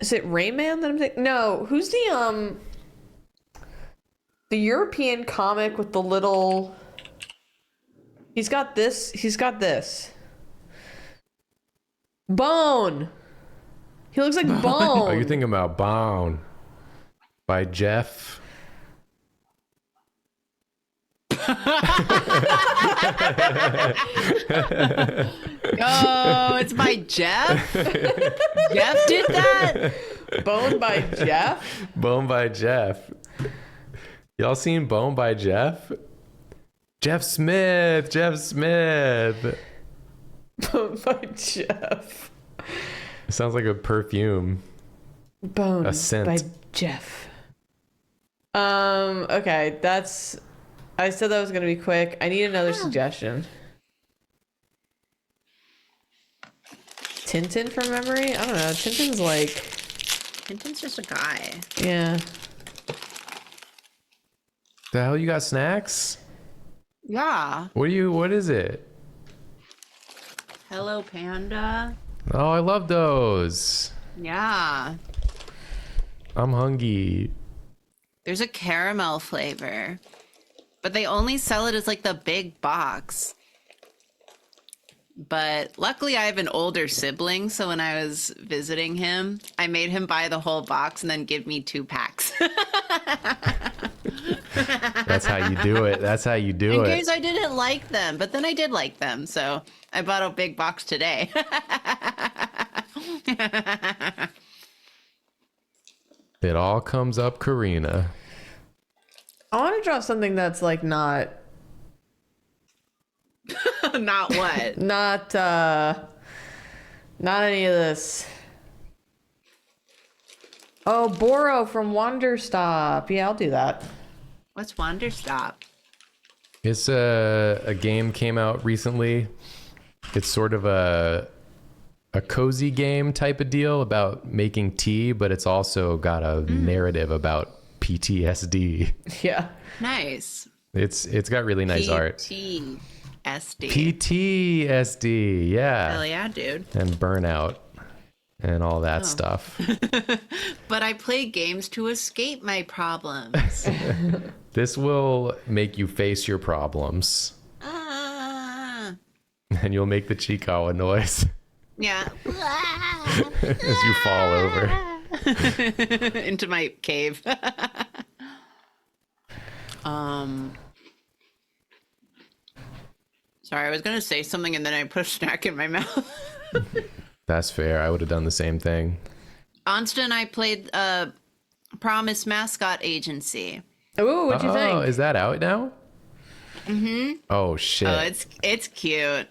Is it Rayman that I'm thinking? No, who's the European comic with the little. He's got this. He's got this. Bone. He looks like Bone. Oh, you're thinking about Bone by Jeff. Oh, it's by Jeff. Jeff did that. Bone by Jeff? Bone by Jeff. Y'all seen Bone by Jeff? Jeff Smith. Jeff Smith. Bone by Jeff. It sounds like a perfume. Bone A scent. by Jeff. Okay, that's... I said that was going to be quick. I need another suggestion. Tintin from memory? I don't know. Tintin's like... Tintin's just a guy. Yeah. The hell you got snacks? Yeah. What is it? Hello, Panda. Oh, I love those. Yeah. I'm hungry. There's a caramel flavor, but they only sell it as like the big box. But luckily I have an older sibling, so when I was visiting him, I made him buy the whole box and then give me 2 packs. That's how you do it. That's how you do In it. case I didn't like them, but then I did like them, so I bought a big box today. It all comes up Karina. I want to draw something that's like not Not what? not any of this. Oh, Boro from Wanderstop. Yeah, I'll do that. What's Wanderstop? It's a game came out recently. It's sort of a cozy game type of deal about making tea, but it's also got a narrative about PTSD. Yeah. Nice. It's got really nice art. PTSD. PTSD, yeah. Hell yeah, dude. And burnout and all that stuff. But I play games to escape my problems. This will make you face your problems. Ah. And you'll make the Chikawa noise Yeah. as you fall over. Into my cave. Sorry, I was gonna say something and then I put a snack in my mouth. That's fair. I would have done the same thing. Ansta and I played Promise Mascot Agency. Ooh, what'd you Oh, think? is that out now? Mm-hmm. Oh shit. Oh, it's cute.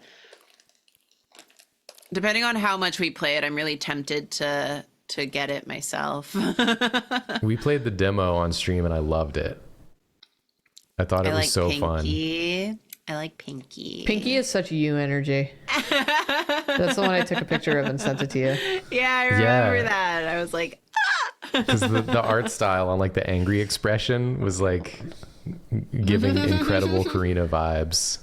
Depending on how much we play it, I'm really tempted to get it myself. We played the demo on stream and I loved it. I thought it was so fun. I like Pinky. Pinky is such you energy. That's the one I took a picture of and sent it to you. Yeah, I remember Yeah. that. I was like, Because the art style on like the angry expression was like giving incredible Karina vibes.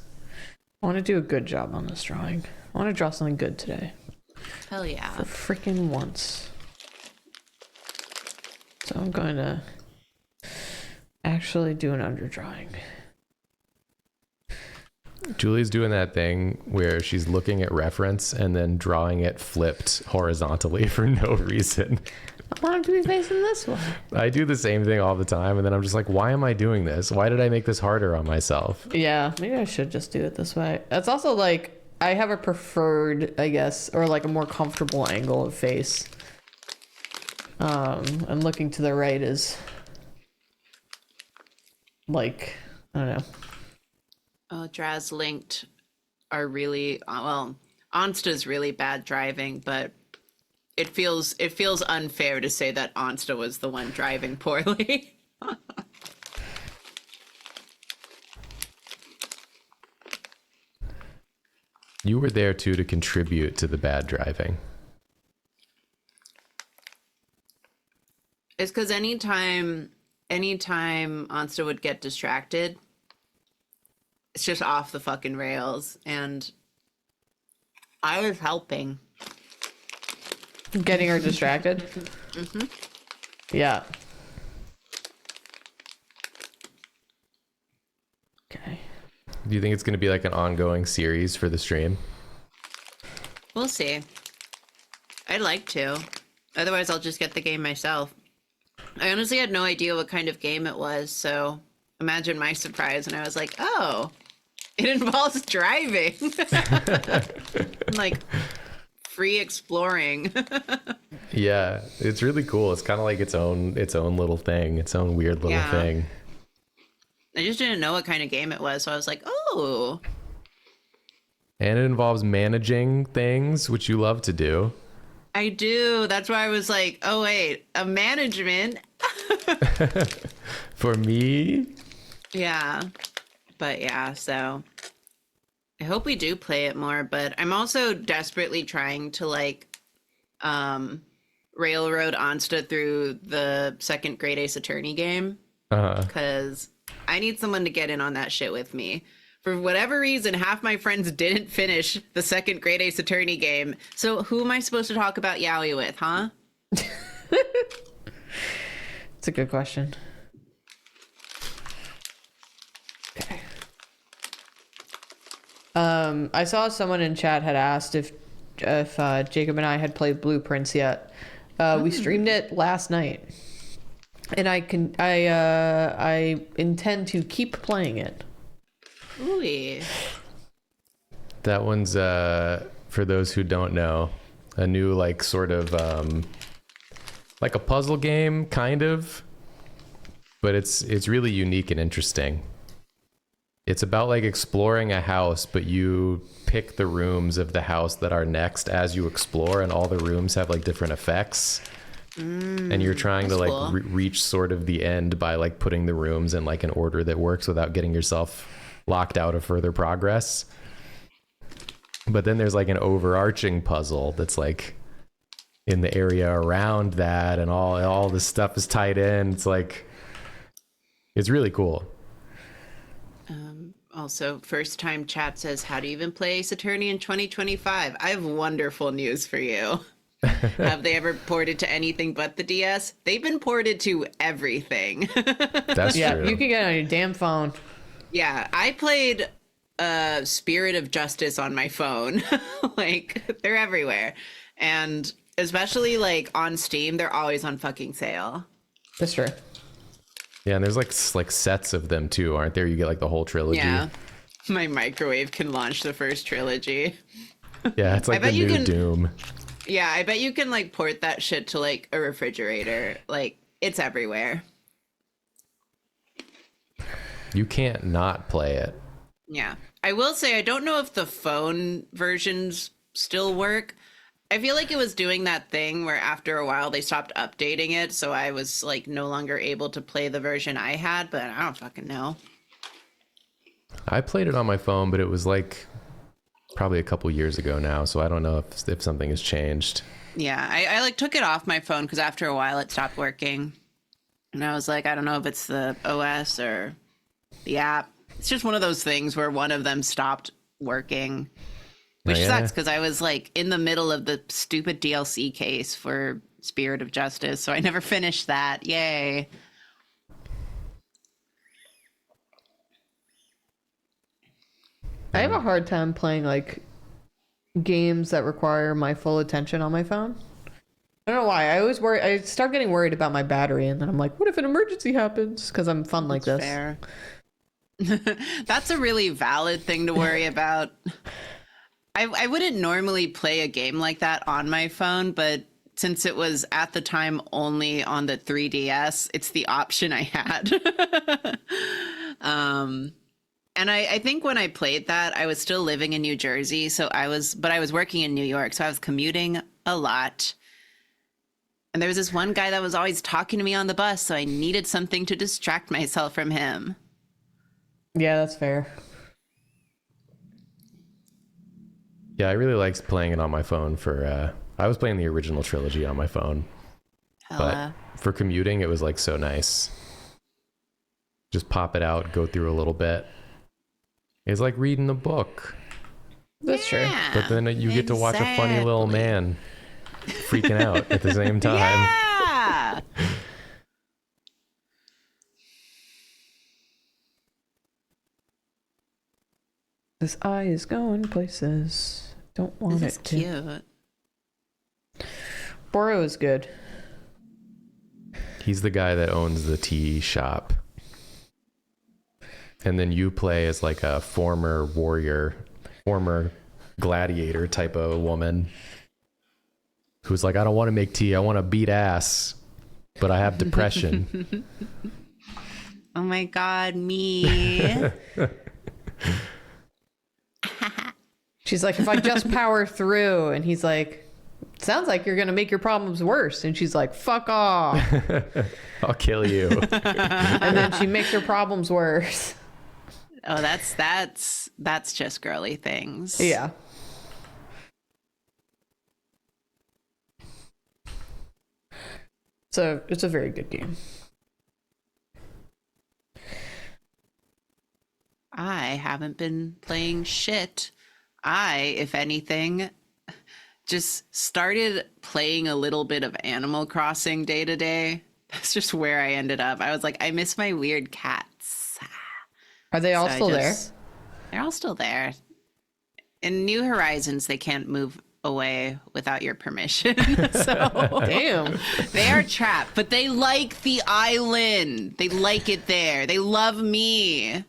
I want to do a good job on this drawing. I want to draw something good today. hell yeah. For freaking once. So I'm going to actually do an underdrawing. Julie's doing that thing where she's looking at reference and then drawing it flipped horizontally for no reason. I want him to be facing this way. I do the same thing all the time and then I'm just like, why am I doing this? Why did I make this harder on myself? Yeah, maybe I should just do it this way. That's also like, I have a preferred, I guess, or like a more comfortable angle of face. And looking to the right is like, I don't know. Oh, Draz linked are really well. Ansta's really bad driving, but it feels unfair to say that Ansta was the one driving poorly. You were there too to contribute to the bad driving. It's because anytime Ansta would get distracted, it's just off the fucking rails, and I was helping. Getting her distracted? Mm-hmm. Yeah. Okay. Do you think it's going to be like an ongoing series for the stream? We'll see. I'd like to. Otherwise, I'll just get the game myself. I honestly had no idea what kind of game it was, so imagine my surprise when I was like, oh, it involves driving. Like free exploring. Yeah, it's really cool. It's kind of like its own little thing, its own weird little thing. I just didn't know what kind of game it was, so I was like, oh. And it involves managing things, which you love to do. I do. That's why I was like, oh, wait, a management. For me? Yeah. But yeah, so I hope we do play it more, but I'm also desperately trying to like railroad Onsta through the second Great Ace Attorney game because I need someone to get in on that shit with me. For whatever reason, half my friends didn't finish the second Great Ace Attorney game. So who am I supposed to talk about Yaoi with, huh? It's a good question. Okay. I saw someone in chat had asked if Jacob and I had played Blueprints yet. We streamed it last night, and I intend to keep playing it. Ooh. That one's for those who don't know, a new like sort of like a puzzle game kind of, but it's really unique and interesting. It's about like exploring a house, but you pick the rooms of the house that are next as you explore, and all the rooms have like different effects. And you're trying to like cool. reach sort of the end by like putting the rooms in like an order that works without getting yourself locked out of further progress. But then there's like an overarching puzzle that's like in the area around that, and all this stuff is tied in. It's like, it's really cool. Also, first time chat says, how do you even play Ace Attorney in 2025? I have wonderful news for you. Have they ever ported to anything but the DS? They've been ported to everything. That's true. You can get it on your damn phone. Yeah, I played Spirit of Justice on my phone. Like, they're everywhere. And especially, like, on Steam, they're always on fucking sale. That's true. Yeah, and there's like sets of them too, aren't there? You get like the whole trilogy. Yeah. My microwave can launch the first trilogy. Yeah, it's like the new Doom. Yeah, I bet you can, like, port that shit to, like, a refrigerator. Like, it's everywhere. You can't not play it. Yeah. I will say, I don't know if the phone versions still work. I feel like it was doing that thing where after a while they stopped updating it, so I was, like, no longer able to play the version I had, but I don't fucking know. I played it on my phone, but it was like probably a couple years ago now, so I don't know if something has changed. Yeah, I like took it off my phone because after a while it stopped working. And I was like, I don't know if it's the OS or the app. It's just one of those things where one of them stopped working. Which sucks because I was like in the middle of the stupid DLC case for Spirit of Justice, so I never finished that. Yay. I have a hard time playing like games that require my full attention on my phone. I don't know why. I always worry. I start getting worried about my battery, and then I'm like, what if an emergency happens? Because I'm fun like this. Fair. That's a really valid thing to worry about. I wouldn't normally play a game like that on my phone, but since it was at the time only on the 3DS, it's the option I had. And I think when I played that, I was still living in New Jersey, but I was working in New York, so I was commuting a lot. And there was this one guy that was always talking to me on the bus, so I needed something to distract myself from him. Yeah, that's fair. Yeah, I really liked playing it on my phone for I was playing the original trilogy on my phone. But for commuting, it was like so nice. Just pop it out, go through a little bit. It's like reading a book. That's true. But then you get to watch a funny little man freaking out at the same time. Yeah. This eye is going places. Don't want This is it to. cute. Boro is good. He's the guy that owns the tea shop. and then you play as like a former warrior, former gladiator type of woman who's like, I don't want to make tea, I want to beat ass, but I have depression. Oh my God, me. She's like, if I just power through, and he's like, sounds like you're gonna make your problems worse, and she's like, fuck off. I'll kill you. And then she makes her problems worse. Oh, that's just girly things. Yeah. So it's a very good game. I haven't been playing shit. I, if anything, just started playing a little bit of Animal Crossing day to day. That's just where I ended up. I was like, I miss my weird cats. Are they all So still there? They're all still there. In New Horizons, they can't move away without your permission. So Damn. they are trapped, but they like the island. They like it there. They love me.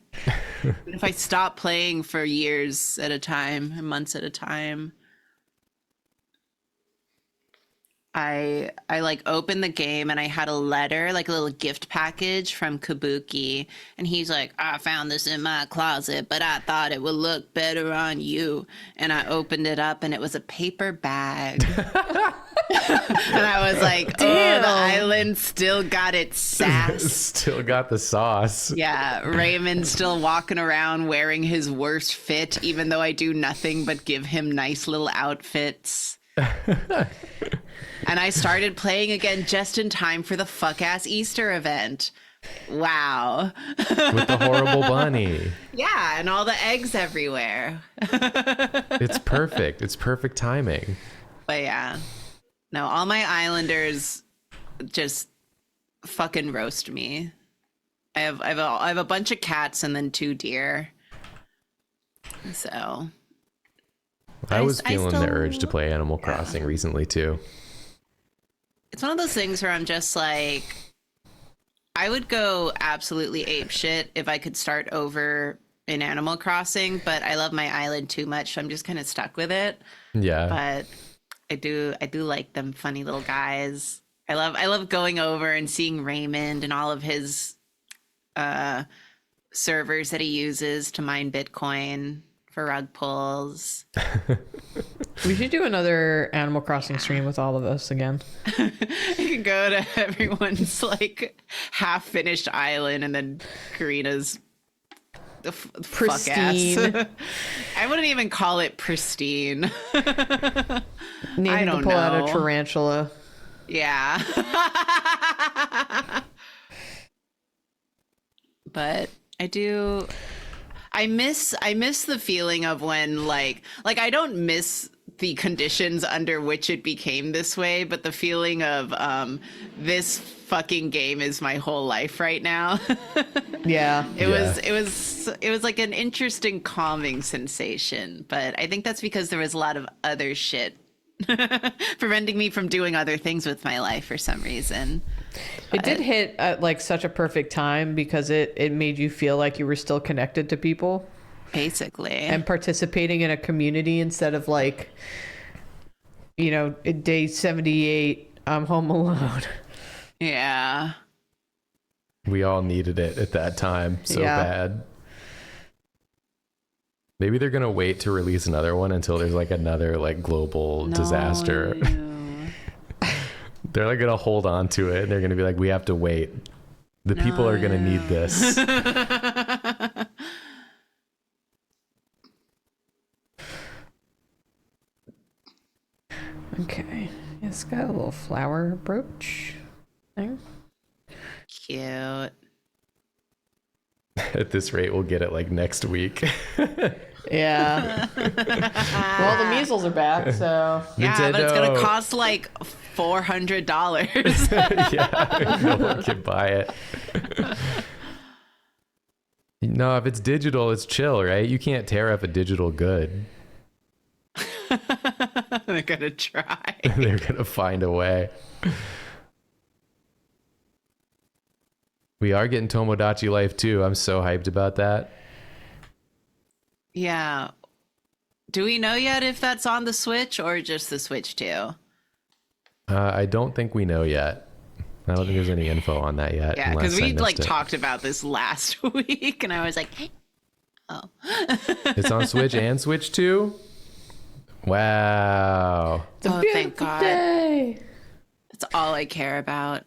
But if I stop playing for years at a time, or months at a time, I like opened the game and I had a letter, like a little gift package from Kabuki, and he's like, I found this in my closet, but I thought it would look better on you. And I opened it up and it was a paper bag. And I was like, Damn. oh, the island still got its sass. Still got the sauce. Yeah, Raymond's still walking around wearing his worst fit, even though I do nothing but give him nice little outfits. And I started playing again just in time for the fuck-ass Easter event. Wow. With the horrible bunny. Yeah, and all the eggs everywhere. It's perfect. It's perfect timing. But yeah. No, all my islanders just fucking roast me. I have a bunch of cats and then 2 deer. So I was feeling the still- urge to play Animal Crossing recently too. it's one of those things where I'm just like, I would go absolutely apeshit if I could start over in Animal Crossing, but I love my island too much, so I'm just kind of stuck with it. Yeah. But I do like them funny little guys. I love going over and seeing Raymond and all of his servers that he uses to mine Bitcoin for rug pulls. We should do another Animal Crossing stream with all of us again. You can go to everyone's like half finished island and then Karina's Pristine. fuck-ass. I wouldn't even call it pristine. Needing don't to pull out know. a tarantula. Yeah. But I miss the feeling of when like I don't miss the conditions under which it became this way, but the feeling of this fucking game is my whole life right now. Yeah. It was like an interesting calming sensation, but I think that's because there was a lot of other shit preventing me from doing other things with my life for some reason. It did hit at like such a perfect time because it made you feel like you were still connected to people Basically. and participating in a community instead of like, you know, day 78, I'm home alone. Yeah. We all needed it at that time so Yeah. bad. Maybe they're going to wait to release another one until there's like another like global disaster. No. They're like going to hold on to it and they're going to be like, we have to wait. The people are going to need this. Okay. It's got a little flower brooch there. Cute. At this rate, we'll get it like next week. Yeah. Well, the measles are back, so Yeah, but it's gonna Nintendo. cost like $400. Yeah, no one can buy it. No, if it's digital, it's chill, right? You can't tear up a digital good. They're gonna try. They're gonna find a way. We are getting Tomodachi Life too. I'm so hyped about that. Yeah. Do we know yet if that's on the Switch or just the Switch too? I don't think we know yet. I don't think there's any info on that yet. Yeah, because we like it. talked about this last week, and I was like, oh. It's on Switch and Switch 2? Wow. Oh, thank God. Day. That's all I care about.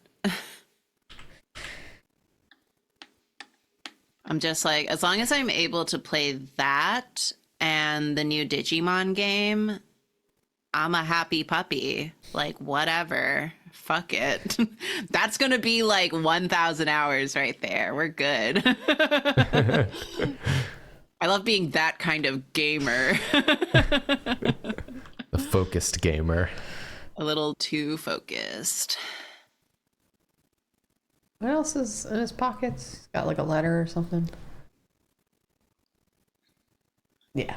I'm just like, as long as I'm able to play that and the new Digimon game, I'm a happy puppy. Like, whatever. Fuck it. That's going to be like 1,000 hours right there. We're good. I love being that kind of gamer. The focused gamer. A little too focused. What else is in his pockets? He's got like a letter or something. Yeah.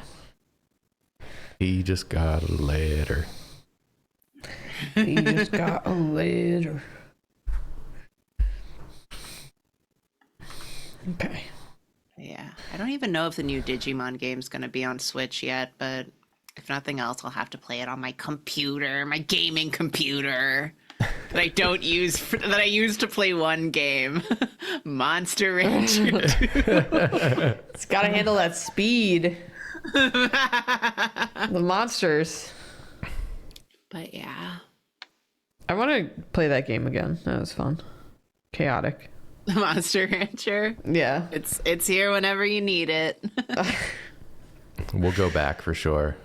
He just got a letter. He just got a letter. Okay. Yeah. I don't even know if the new Digimon game's going to be on Switch yet, but if nothing else, I'll have to play it on my computer, my gaming computer that I don't use, that I use to play one game. Monster Rancher 2. It's got to handle that speed. The monsters. But yeah. I want to play that game again. That was fun. Chaotic. The Monster Rancher. Yeah. It's here whenever you need it. We'll go back for sure.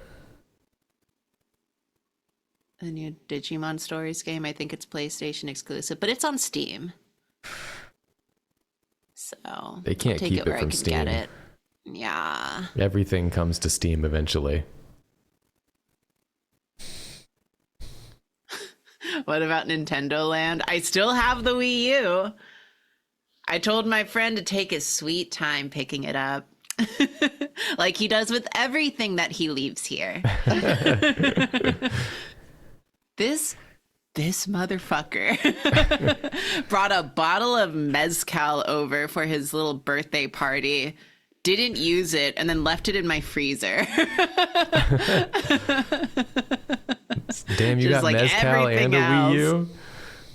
The new Digimon Stories game, I think it's PlayStation exclusive, but it's on Steam. So They can't I'll take keep it where it from I can Steam. get it. Yeah. Everything comes to Steam eventually. What about Nintendo Land? I still have the Wii U. I told my friend to take his sweet time picking it up. Like he does with everything that he leaves here. This motherfucker brought a bottle of mezcal over for his little birthday party, didn't use it, and then left it in my freezer. Damn, you Just got like mezcal and everything a Wii U? else.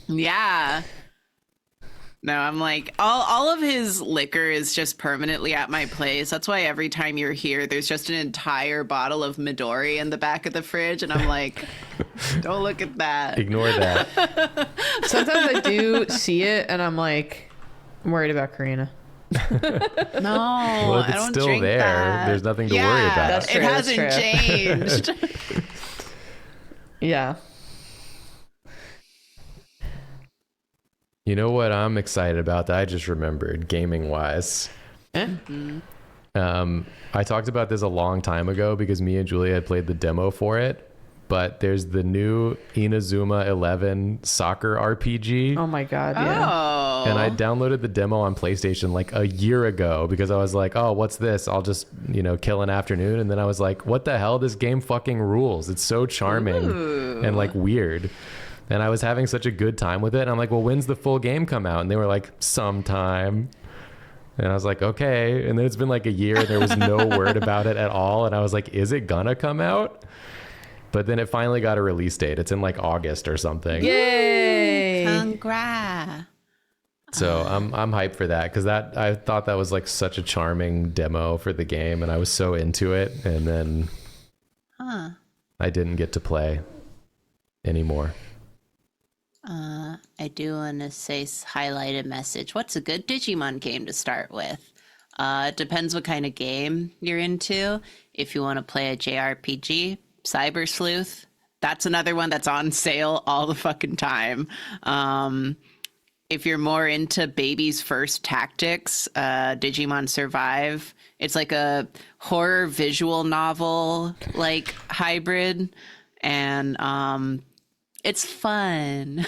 Yeah. No, I'm like, all of his liquor is just permanently at my place. That's why every time you're here, there's just an entire bottle of Midori in the back of the fridge. And I'm like, don't look at that. Ignore that. Sometimes I do see it and I'm like, I'm worried about Karina. No, Well, if I it's don't still drink there, that. there's nothing to worry about. That's true, It that's hasn't true. changed. Yeah. You know what I'm excited about that I just remembered, gaming wise? I talked about this a long time ago because me and Julia had played the demo for it, but there's the new Inazuma 11 soccer RPG. Oh my God. Yeah. Oh. And I downloaded the demo on PlayStation like a year ago because I was like, oh, what's this? I'll just, kill an afternoon. And then I was like, what the hell? This game fucking rules. It's so charming and like weird. And I was having such a good time with it. And I'm like, well, when's the full game come out? And they were like, sometime. And I was like, okay. And then it's been like a year and there was no word about it at all. And I was like, is it gonna come out? But then it finally got a release date. It's in like August or something. Yay. Congrats. So I'm hyped for that because I thought that was like such a charming demo for the game and I was so into it. And then I didn't get to play anymore. I do want to say highlight a message. What's a good Digimon game to start with? It depends what kind of game you're into. If you want to play a JRPG, Cyber Sleuth, that's another one that's on sale all the fucking time. If you're more into Baby's First Tactics, Digimon Survive, it's like a horror visual novel like hybrid, and it's fun.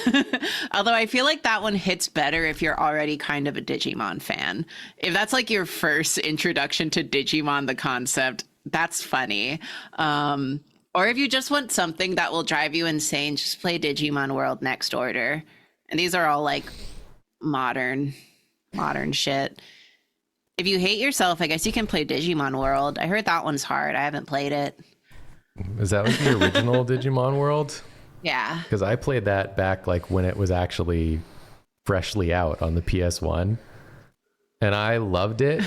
Although I feel like that one hits better if you're already kind of a Digimon fan. If that's like your first introduction to Digimon, the concept, that's funny. Or if you just want something that will drive you insane, just play Digimon World Next Order. And these are all like modern modern shit. If you hate yourself, I guess you can play Digimon World. I heard that one's hard. I haven't played it. Is that like the original Digimon World? Yeah. Because I played that back like when it was actually freshly out on the PS1, and I loved it,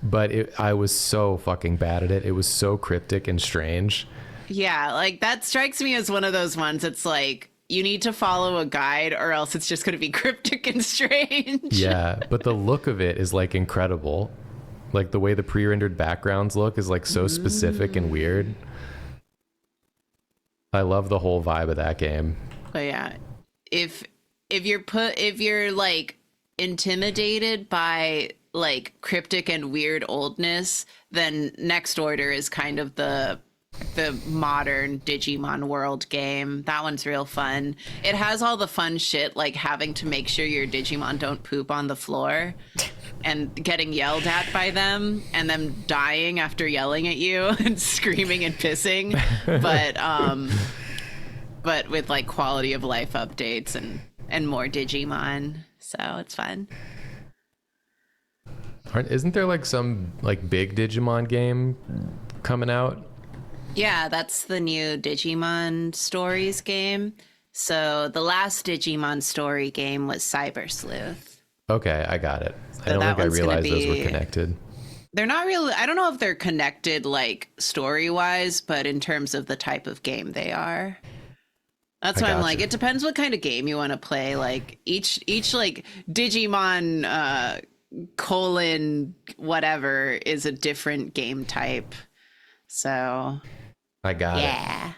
but I was so fucking bad at it. It was so cryptic and strange. Yeah, like that strikes me as one of those ones. It's like you need to follow a guide or else it's just going to be cryptic and strange. Yeah, but the look of it is like incredible. Like the way the pre-rendered backgrounds look is like so specific and weird. I love the whole vibe of that game. But yeah, if you're like intimidated by like cryptic and weird oldness, then Next Order is kind of the modern Digimon World game. That one's real fun. It has all the fun shit like having to make sure your Digimon don't poop on the floor and getting yelled at by them and them dying after yelling at you and screaming and pissing, but with like quality of life updates and more Digimon. So it's fun. Isn't there like some like big Digimon game coming out? Yeah, that's the new Digimon Stories game. So the last Digimon Story game was Cyber Sleuth. Okay, I got it. I So don't that think I one's gonna realized those were be- connected. They're not really, I don't know if they're connected like story-wise, but in terms of the type of game they are. That's why I'm like, gotcha. it depends what kind of game you want to play. Like each like Digimon colon whatever is a different game type. So I got it. yeah.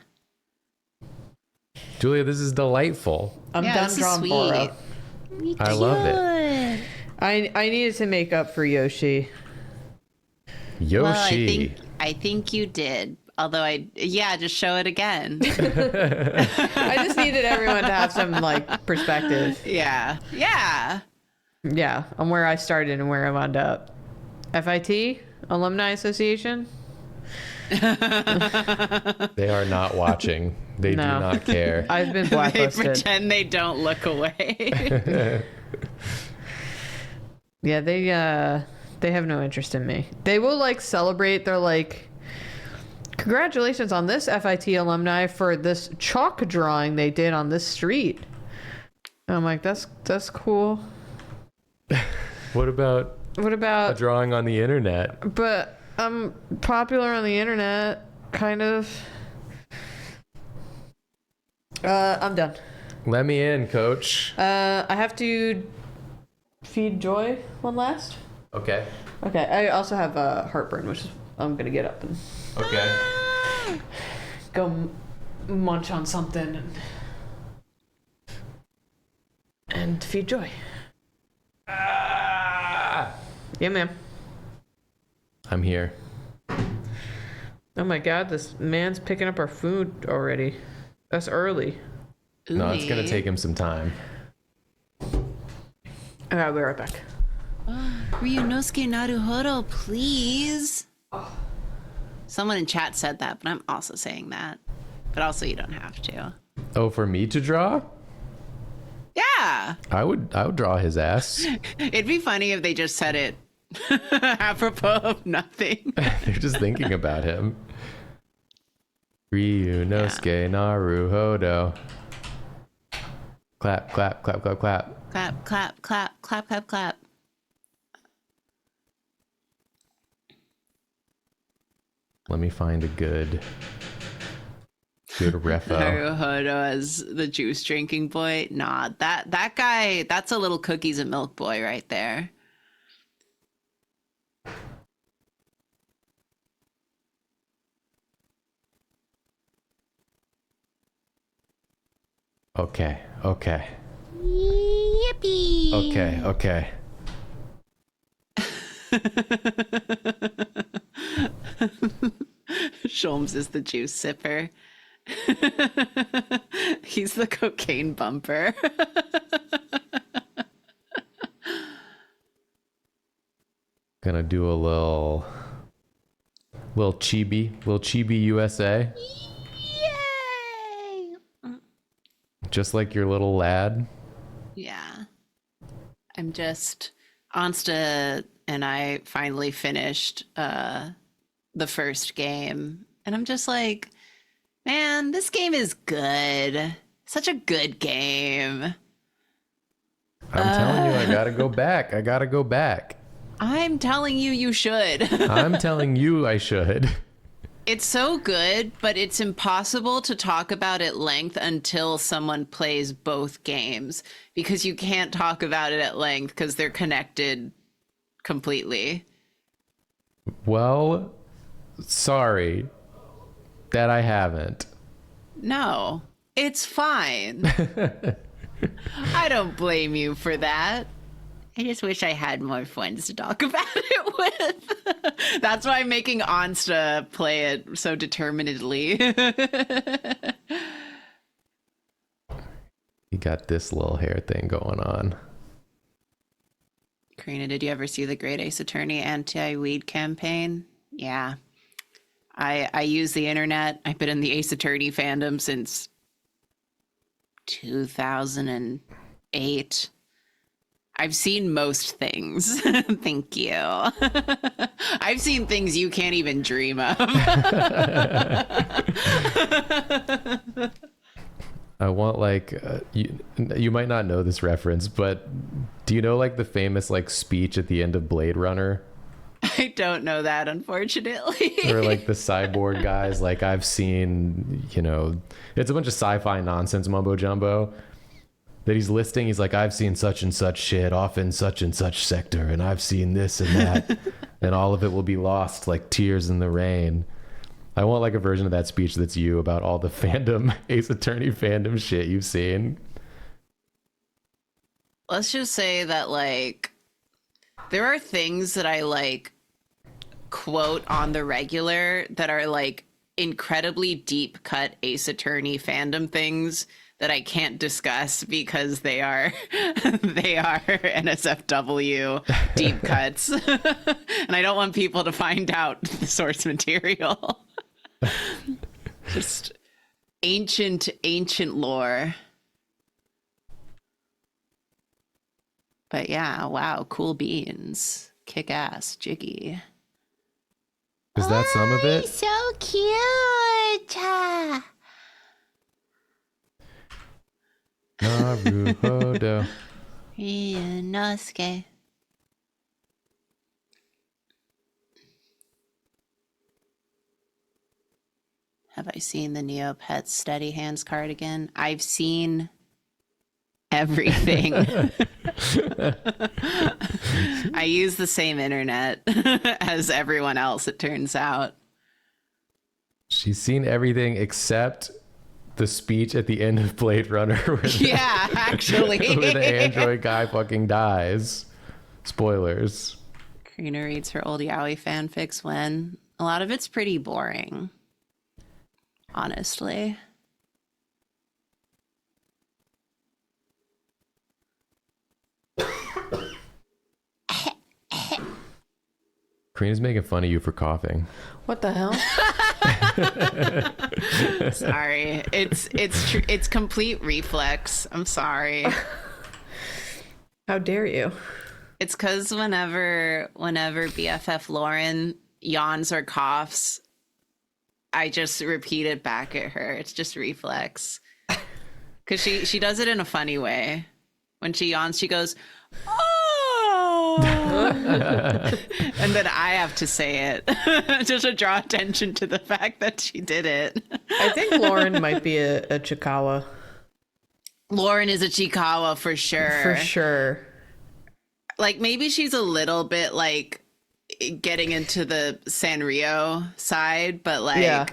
Julia, this is delightful. I'm Yeah, done this is drawing sweet. Boro. I love it. Good. I needed to make up for Yoshi. Yoshi. Well, I think you did. Although just show it again. I just needed everyone to have some like perspective. Yeah. Yeah, on where I started and where I wound up. FIT, Alumni Association. They are not watching. They do No. not care. I've been They blacklisted. pretend they don't look away. Yeah, they have no interest in me. They will like celebrate. They're like, congratulations on this FIT alumni for this chalk drawing they did on this street. I'm like, that's cool. What about What a about? drawing on the internet? But I'm popular on the internet, kind of. I'm done. Let me in, coach. I have to feed Joy one last. Okay. Okay. I also have heartburn, which is, I'm gonna get up and Okay. go munch on something and feed Joy. Yeah, ma'am. I'm here. Oh my God, this man's picking up our food already. That's early. No, it's gonna take him some time. Okay, I'll be right back. Ryunosuke Naruhodo, please. Someone in chat said that, but I'm also saying that. But also, you don't have to. Oh, for me to draw? Yeah. I would draw his ass. It'd be funny if they just said it apropos of nothing. They're just thinking about him. Ryunosuke Naruhodo. Clap, clap, clap, clap, clap. Clap, clap, clap, clap, clap, clap. Let me find a good refo. Naruhodo as the juice drinking boy. Nah, that guy, that's a little cookies and milk boy right there. Okay, okay, Yippee. okay, okay. Sholmes is the juice sipper. He's the cocaine bumper. Gonna do a little chibi USA, Yay! just like your little lad. Yeah. I'm just Ansta and I finally finished the first game, and I'm just like, man, this game is good. Such a good game. I'm telling you, I gotta go back. I gotta go back. I'm telling you, you should. I'm telling you I should. It's so good, but it's impossible to talk about at length until someone plays both games, because you can't talk about it at length because they're connected completely. Well, sorry that I haven't. No, it's fine. I don't blame you for that. I just wish I had more friends to talk about it with. That's why I'm making Ansta play it so determinedly. You got this little hair thing going on. Karina, did you ever see the Great Ace Attorney anti-weed campaign? Yeah. I use the internet. I've been in the Ace Attorney fandom since 2008. I've seen most things. Thank you. I've seen things you can't even dream of. I want like you might not know this reference, but do you know like the famous like speech at the end of Blade Runner? I don't know that, unfortunately. Or like the cyborg guys, like I've seen, you know, it's a bunch of sci-fi nonsense mumbo jumbo that he's listing. He's like, I've seen such and such shit off in such and such sector, and I've seen this and that, and all of it will be lost like tears in the rain. I want like a version of that speech that's you about all the fandom, Ace Attorney fandom shit you've seen. Let's just say that like there are things that I like quote on the regular that are like incredibly deep cut Ace Attorney fandom things that I can't discuss because they are NSFW deep cuts. And I don't want people to find out the source material. Just ancient lore. But yeah, wow, cool beans. Kick ass, Jiggy. Is that some of it? So cute. Naruhodo. Inosuke. Have I seen the Neopets Steady Hands cardigan? I've seen everything. I use the same internet as everyone else, it turns out. She's seen everything except the speech at the end of Blade Runner where Yeah, actually. where the android guy fucking dies. Spoilers. Karina reads her old yaoi fanfics when a lot of it's pretty boring, honestly. Karina's making fun of you for coughing. What the hell? Sorry. It's complete reflex. I'm sorry. How dare you? It's because whenever BFF Lauren yawns or coughs, I just repeat it back at her. It's just reflex. Because she does it in a funny way. When she yawns, she goes, oh! And then I have to say it just to draw attention to the fact that she did it. I think Lauren might be a Chikawa. Lauren is a Chikawa for sure. For sure. Like maybe she's a little bit like getting into the Sanrio side, but like, yeah.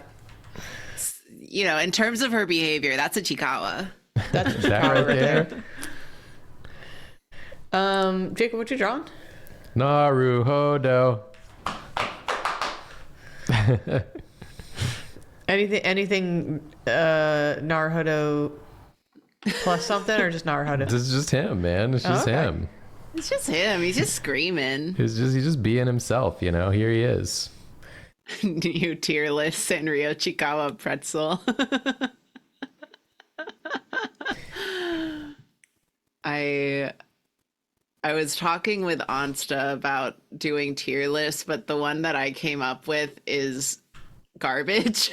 You know, in terms of her behavior, that's a Chikawa. That's a That Chikawa right right there? there. Jacob, what you drawn? Naruhodo. Anything Naruhodo plus something or just Naruhodo? This is just him, man. It's just okay. him. It's just him. He's just screaming. He's just being himself, you know. Here he is. New tier list Sanrio Chikawa pretzel. I I was talking with Ansta about doing tier lists, but the one that I came up with is garbage.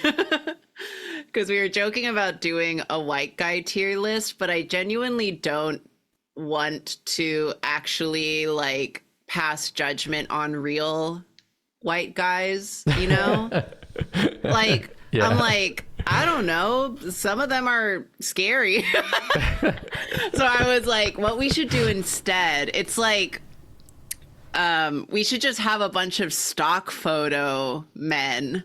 Because we were joking about doing a white guy tier list, but I genuinely don't want to actually like pass judgment on real white guys, you know? Like, Yeah. I'm like, I don't know. Some of them are scary. So I was like, what we should do instead, it's like, we should just have a bunch of stock photo men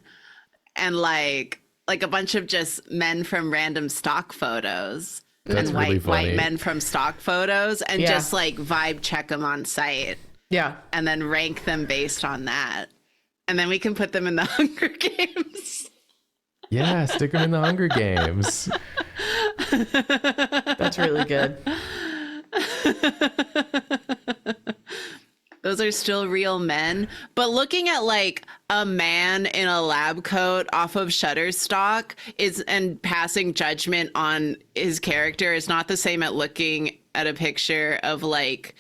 and like a bunch of just men from random stock photos. That's and really white funny. men from stock photos and Yeah. just like vibe check them on site Yeah. and then rank them based on that. And then we can put them in the Hunger Games. Yeah, stick them in the Hunger Games. That's really good. Those are still real men. But looking at like a man in a lab coat off of Shutterstock and passing judgment on his character is not the same at looking at a picture of like,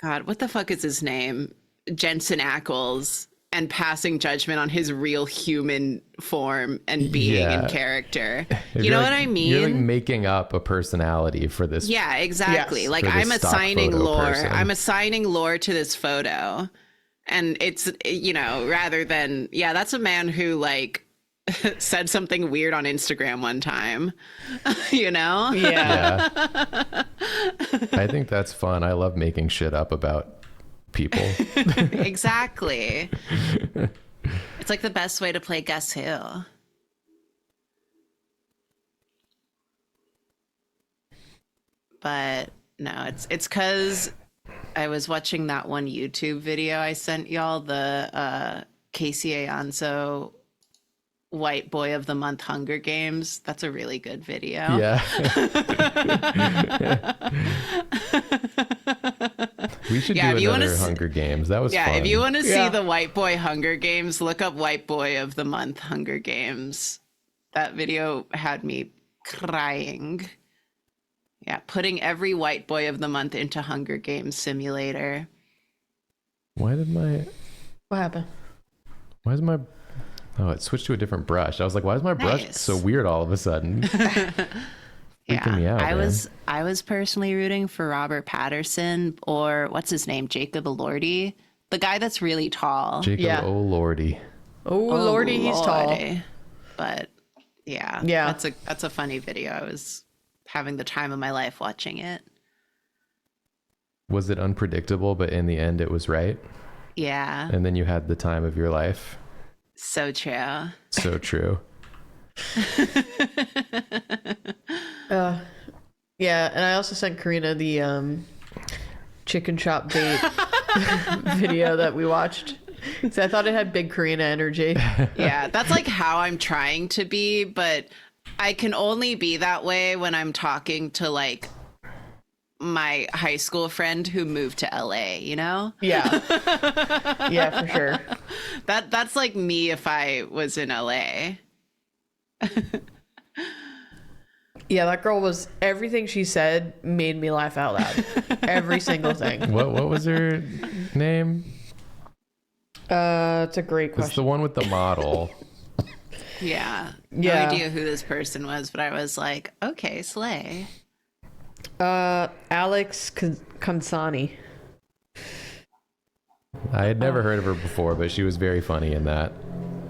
God, what the fuck is his name? Jensen Ackles, and passing judgment on his real human form and being Yeah. and character. If You know you're what like- I mean? You're like making up a personality for this. Yeah, exactly. Yes. Like For this I'm stock assigning photo lore. person. I'm assigning lore to this photo. And it's, you know, rather than, yeah, that's a man who like said something weird on Instagram one time, you know? Yeah. Yeah. I think that's fun. I love making shit up about people. Exactly. It's like the best way to play Guess Who. But no, it's because I was watching that one YouTube video I sent y'all, the Casey Ayanzo White Boy of the Month Hunger Games. That's a really good video. Yeah. We should Yeah, do if you wanna another s- Hunger Games. That was Yeah, fun. if you want to see Yeah. the White Boy Hunger Games, look up White Boy of the Month Hunger Games. That video had me crying. Yeah, putting every White Boy of the Month into Hunger Games Simulator. Why did my... What happened? Why is my... Oh, it switched to a different brush. I was like, why is my brush Nice. so weird all of a sudden? Freaking me out, I man. was personally rooting for Robert Patterson, or what's his name, Jacob Elordi, the guy that's really tall. Jacob, Yeah. oh lordy. Oh, lordy, he's tall. Lordy. But yeah, Yeah. that's a funny video. I was having the time of my life watching it. Was it unpredictable, but in the end it was right? Yeah, And then you had the time of your life. so true. So true. Yeah, and I also sent Karina the chicken chop date video that we watched. So I thought it had big Karina energy. Yeah, that's like how I'm trying to be, but I can only be that way when I'm talking to like my high school friend who moved to LA, you know? Yeah. Yeah, for sure. That's like me if I was in LA. Yeah, that girl was, everything she said made me laugh out loud. Every single thing. What was her name? It's a great It's the question. one with the model. Yeah. Yeah. No idea who this person was, but I was like, okay, slay. Alex Kansani. I had never heard of her before, but she was very funny in that.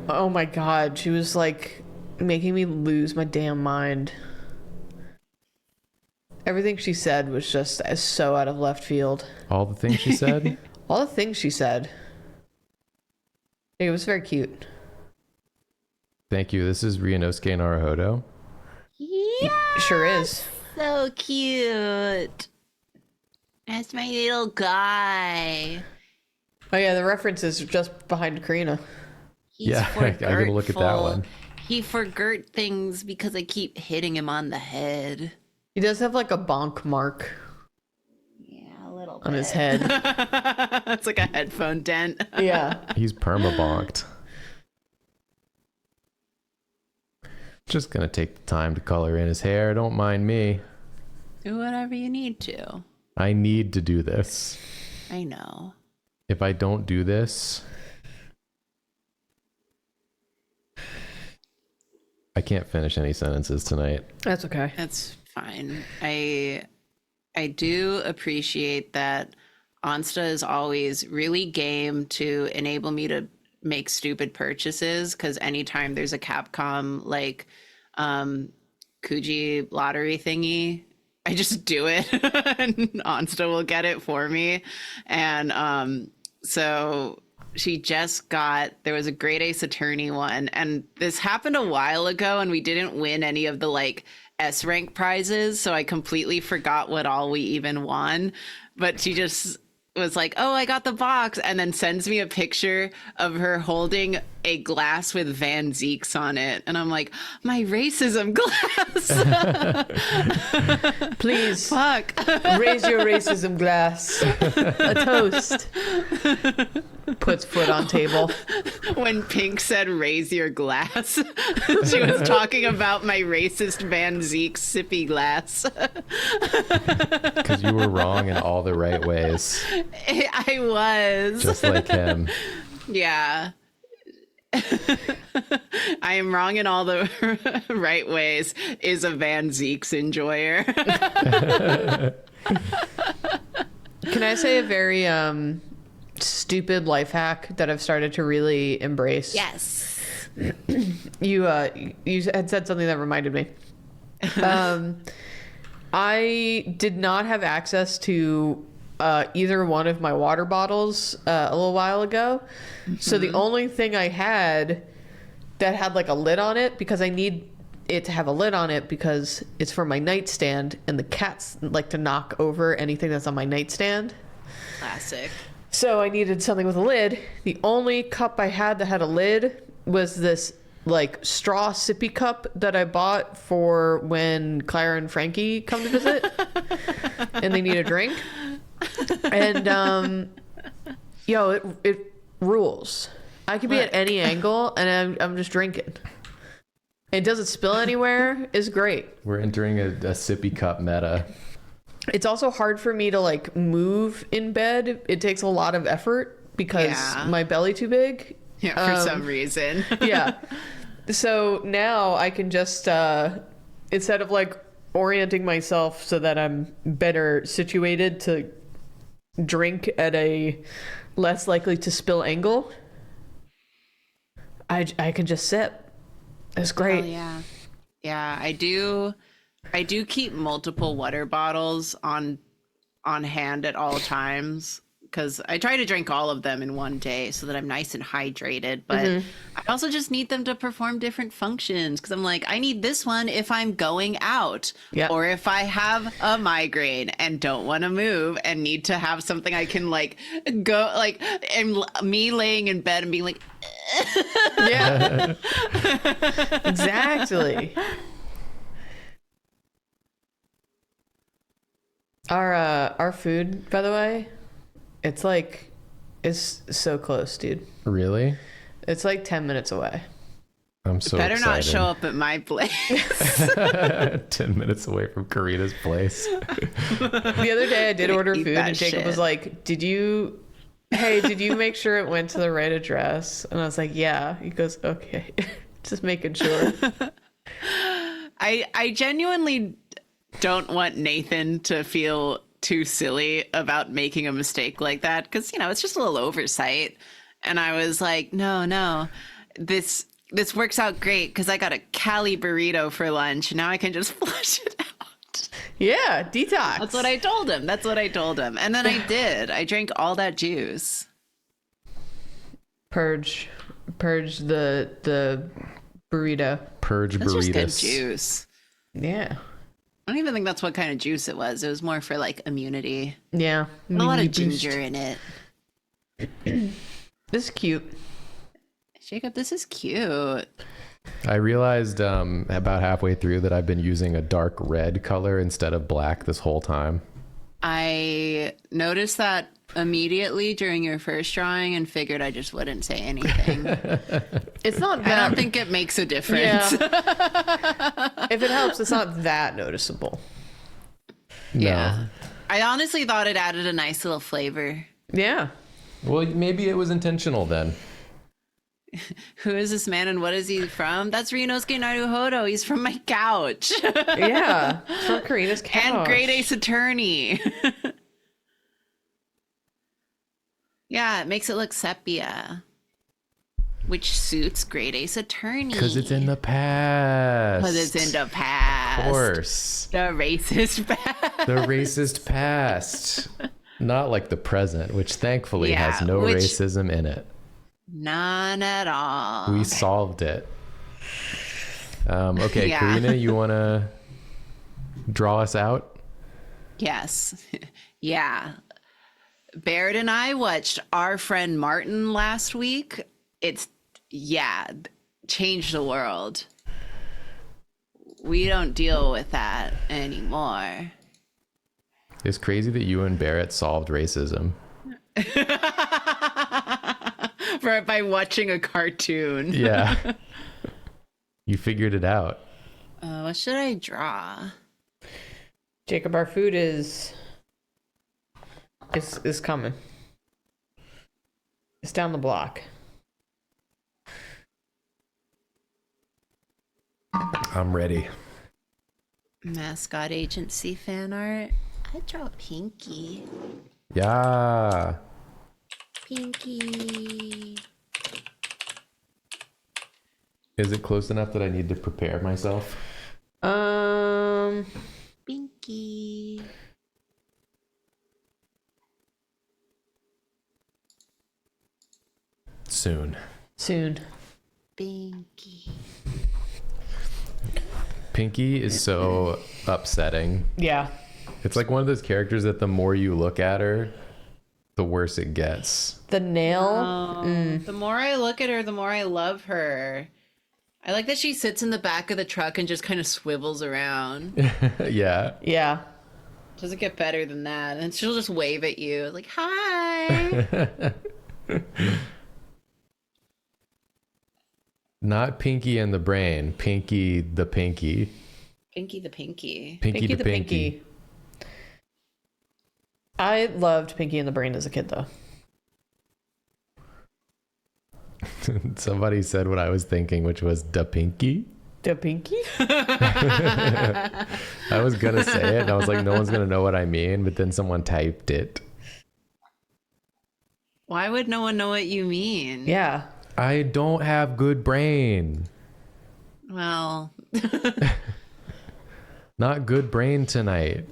Oh my god, she was like making me lose my damn mind. Everything she said was just so out of left field. All the things she said. All the things she said. It was very cute. Thank you. This is Ryunosuke Naruhodo. Yeah. Sure is. So cute. That's my little guy. Oh yeah, the reference is just behind Karina. He's Yeah, I gotta look at that forgetful. one. He forgot things because I keep hitting him on the head. He does have like a bonk mark Yeah, a little bit. on his head. It's like a headphone dent. Yeah. He's perma-bonked. Just gonna take the time to color in his hair. Don't mind me. Do whatever you need to. I need to do this. I know. If I don't do this, I can't finish any sentences tonight. That's okay. That's fine. I do appreciate that Onsta is always really game to enable me to make stupid purchases, because anytime there's a Capcom like Kuji lottery thingy, I just do it and Onsta will get it for me. And so she just got, there was a Great Ace Attorney one, and this happened a while ago and we didn't win any of the like S rank prizes, so I completely forgot what all we even won. But she just was like, oh, I got the box, and then sends me a picture of her holding a glass with Van Zeeks on it. And I'm like, my racism glass. Please. Fuck. Raise your racism glass. A toast. Puts foot on table. When Pink said raise your glass, she was talking about my racist Van Zeek sippy glass. Because you were wrong in all the right ways. I was. Just like him. Yeah. I am wrong in all the right ways is a Van Zeeks enjoyer. Can I say a very stupid life hack that I've started to really embrace? Yes. You had said something that reminded me. I did not have access to either one of my water bottles a little while ago. So the only thing I had that had like a lid on it, because I need it to have a lid on it because it's for my nightstand, and the cats like to knock over anything that's on my nightstand. Classic. So I needed something with a lid. The only cup I had that had a lid was this like straw sippy cup that I bought for when Clara and Frankie come to visit and they need a drink. And it rules. I could be at any angle and I'm just drinking. It doesn't spill anywhere. It's great. We're entering a sippy cup meta. It's also hard for me to like move in bed. It takes a lot of effort because my belly too big. Yeah, for some reason. Yeah. So now I can just instead of like orienting myself so that I'm better situated to drink at a less likely to spill angle, I can just sip. It's great. Oh, yeah. Yeah, I do keep multiple water bottles on hand at all times, because I try to drink all of them in one day so that I'm nice and hydrated. But I also just need them to perform different functions, because I'm like, I need this one if I'm going out or if I have a migraine and don't want to move and need to have something I can like go like, and me laying in bed and being like, yeah, exactly. Our food, by the way, it's so close, dude. Really? It's like 10 minutes away. I'm so better excited. not show up at my place. 10 minutes away from Karina's place. The other day I did order food and Jacob was like, did you make sure it went to the right address? And I was like, yeah. He goes, okay. Just making sure. I genuinely don't want Nathan to feel too silly about making a mistake like that, because it's just a little oversight. And I was like, no, this works out great because I got a Cali burrito for lunch. Now I can just flush it out. Yeah, detox. That's what I told him. And then I did. I drank all that juice. Purge the burrito. Purge That's burritos. just good juice. Yeah. I don't even think that's what kind of juice it was. It was more for like immunity. Yeah. A lot of ginger in it. This is cute. Jacob, this is cute. I realized about halfway through that I've been using a dark red color instead of black this whole time. I noticed that immediately during your first drawing and figured I just wouldn't say anything. It's not I don't think it makes a difference. Yeah. If it helps, it's not that noticeable. No. Yeah. I honestly thought it added a nice little flavor. Yeah. Well, maybe it was intentional then. Who is this man and what is he from? That's Ryunosuke Naruhodo. He's from my couch. Yeah. It's from Karina's couch. And Great Ace Attorney. Yeah, it makes it look sepia. Which suits Great Ace Attorney. Because it's in the past. Because it's in the past. Of course. The racist past. The racist past. Not like the present, which thankfully has no which- racism in it. None at all. We solved it. Okay, Yeah. Karina, you want to draw us out? Yes. Yeah. Barrett and I watched Our Friend Martin last week. It's, changed the world. We don't deal with that anymore. It's crazy that you and Barrett solved racism. By watching a cartoon. Yeah. You figured it out. What should I draw? Jacob, our food is coming. It's down the block. I'm ready. Mascot agency fan art. I draw Pinky. Yeah. Pinky. Is it close enough that I need to prepare myself? Pinky. Soon. Pinky. Pinky is so upsetting. Yeah. It's like one of those characters that the more you look at her, the worse it gets. The nail. The more I look at her, the more I love her. I like that she sits in the back of the truck and just kind of swivels around. Yeah. Yeah. Doesn't get better than that. And she'll just wave at you like, hi. Not Pinky and the Brain. Pinky the Pinky. Pinky the Pinky. Pinky the Pinky. I loved Pinky and the Brain as a kid, though. Somebody said what I was thinking, which was da Pinky. The Pinky? I was gonna say it, and I was like, no one's gonna know what I mean, but then someone typed it. Why would no one know what you mean? Yeah. I don't have good brain. Well, Not good brain tonight.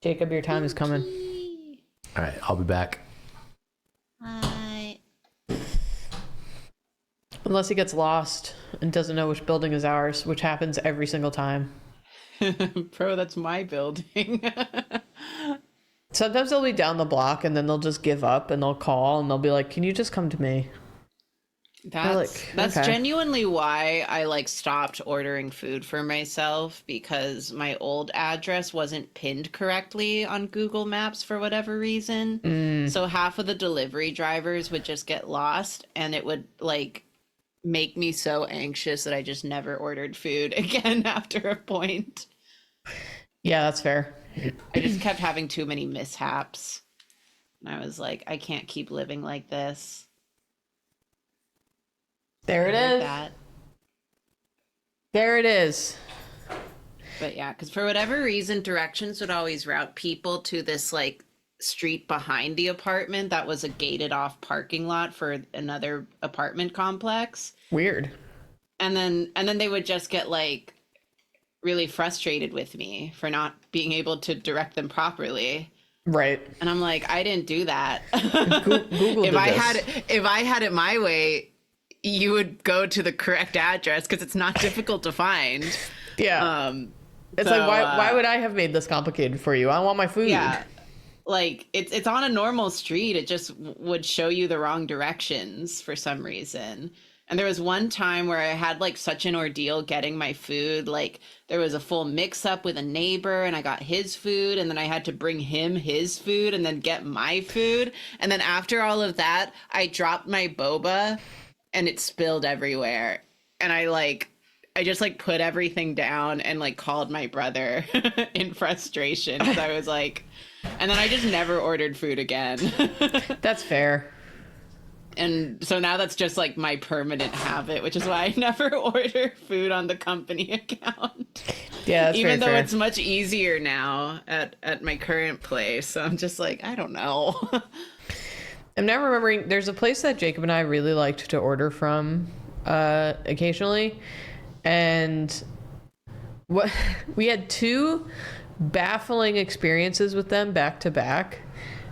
Jacob, your time is coming. All right, I'll be back. hi. Unless he gets lost and doesn't know which building is ours, which happens every single time. Bro, that's my building. Sometimes they'll be down the block and then they'll just give up and they'll call and they'll be like, can you just come to me? That's okay. genuinely why I stopped ordering food for myself, because my old address wasn't pinned correctly on Google Maps for whatever reason. So half of the delivery drivers would just get lost, and it would make me so anxious that I just never ordered food again after a point. Yeah, that's fair. I just kept having too many mishaps. And I was like, I can't keep living like this. There it Like is. that. There it is. But yeah, because for whatever reason, directions would always route people to this street behind the apartment that was a gated off parking lot for another apartment complex. Weird. And then they would just get really frustrated with me for not being able to direct them properly. Right. And I'm like, I didn't do that. Google if did I this. had it my way, you would go to the correct address because it's not difficult to find. Yeah. It's like, why would I have made this complicated for you? I want my food. Yeah. It's on a normal street. It just would show you the wrong directions for some reason. And there was one time where I had such an ordeal getting my food. There was a full mix up with a neighbor and I got his food, and then I had to bring him his food and then get my food. And then after all of that, I dropped my boba and it spilled everywhere. And I just put everything down and called my brother in frustration, because I was like, And then I just never ordered food again. That's fair. And so now that's just like my permanent habit, which is why I never order food on the company account. Yeah, that's even though very fair. it's much easier now at my current place. So I'm just like, I don't know. I'm now remembering there's a place that Jacob and I really liked to order from occasionally. And what we had two baffling experiences with them back to back.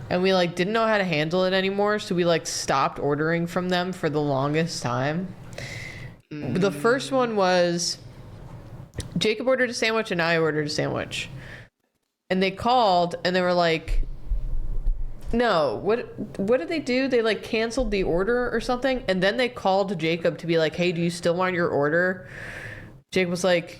And we like didn't know how to handle it anymore, so we like stopped ordering from them for the longest time. The first one was Jacob ordered a sandwich and I ordered a sandwich. And they called and they were like, no, what did they do? They like canceled the order or something, and then they called Jacob to be like, hey, do you still want your order? Jacob was like,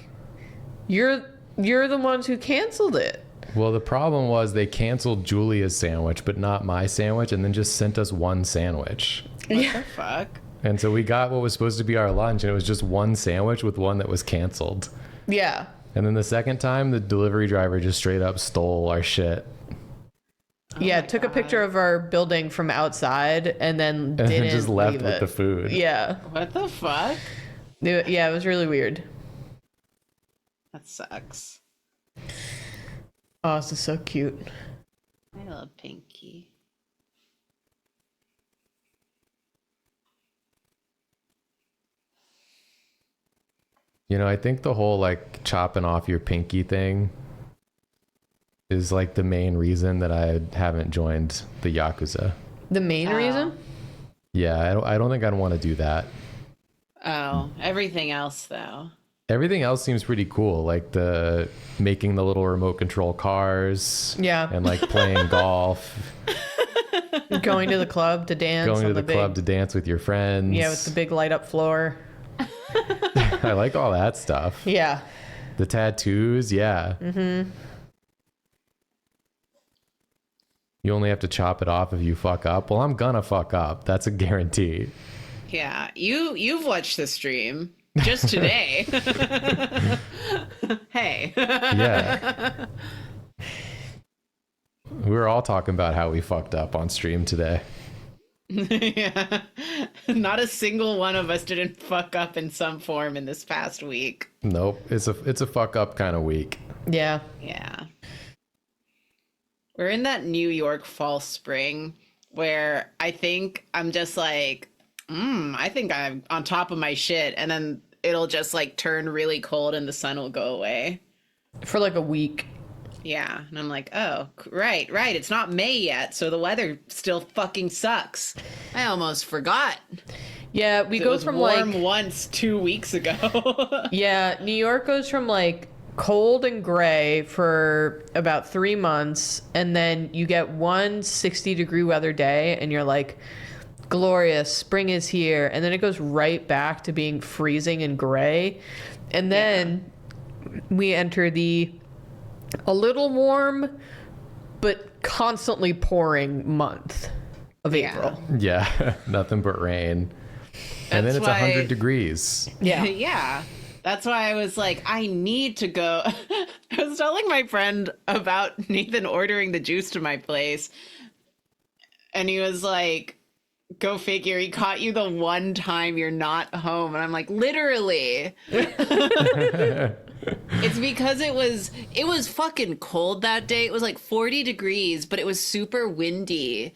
you're the ones who canceled it. Well, the problem was they canceled Julia's sandwich, but not my sandwich, and then just sent us one sandwich. What the fuck? And so we got what was supposed to be our lunch, and it was just one sandwich with one that was canceled. Yeah. And then the second time, the delivery driver just straight up stole our shit. Yeah, took a picture of our building from outside and then didn't just left leave with it. the food. Yeah. What the fuck? Yeah, it was really weird. That sucks. Oh, this is so cute. I love Pinky. You know, I think the whole like chopping off your pinky thing is like the main reason that I haven't joined the Yakuza. The main reason? Yeah, I don't think I'd want to do that. Oh, everything else though. Everything else seems pretty cool, like the making the little remote control cars. Yeah. And like playing golf, Going to the club to dance. going to on the club to dance with your friends. Yeah, with the big light up floor. I like all that stuff. Yeah. The tattoos, yeah. Mm-hmm. You only have to chop it off if you fuck up. Well, I'm gonna fuck up. That's a guarantee. Yeah, you've watched the stream just today. Hey. Yeah. We were all talking about how we fucked up on stream today. Yeah. Not a single one of us didn't fuck up in some form in this past week. Nope. It's a fuck up kind of week. Yeah. Yeah. We're in that New York fall spring where I think I'm just like, I think I'm on top of my shit. And then it'll just like turn really cold and the sun will go away. For like a week. Yeah. And I'm like, oh, right. It's not May yet. So the weather still fucking sucks. I almost forgot. Yeah, we It go was from warm like once 2 weeks ago. yeah, New York goes from like cold and gray for about 3 months, and then you get one 60-degree weather day and you're like, glorious, spring is here, and then it goes right back to being freezing and gray. And then we enter the a little warm but constantly pouring month of April. Yeah. Nothing but rain. And then That's it's why- 100 degrees. Yeah. Yeah. That's why I was like, I need to go. I was telling my friend about Nathan ordering the juice to my place. And he was like, go figure, he caught you the one time you're not home. And I'm like, literally. It's because it was fucking cold that day. It was like 40 degrees, but it was super windy.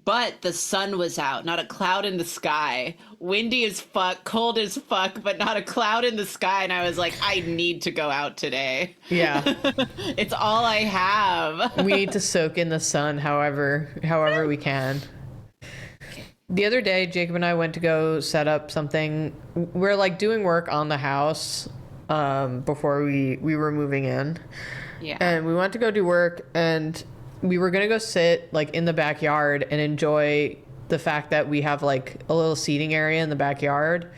But the sun was out, not a cloud in the sky. Windy as fuck, cold as fuck, but not a cloud in the sky. And I was like, I need to go out today. Yeah. It's all I have. We need to soak in the sun however we can. The other day, Jacob and I went to go set up something. We're like doing work on the house before we were moving in. Yeah. And we went to go do work, and we were gonna go sit like in the backyard and enjoy the fact that we have like a little seating area in the backyard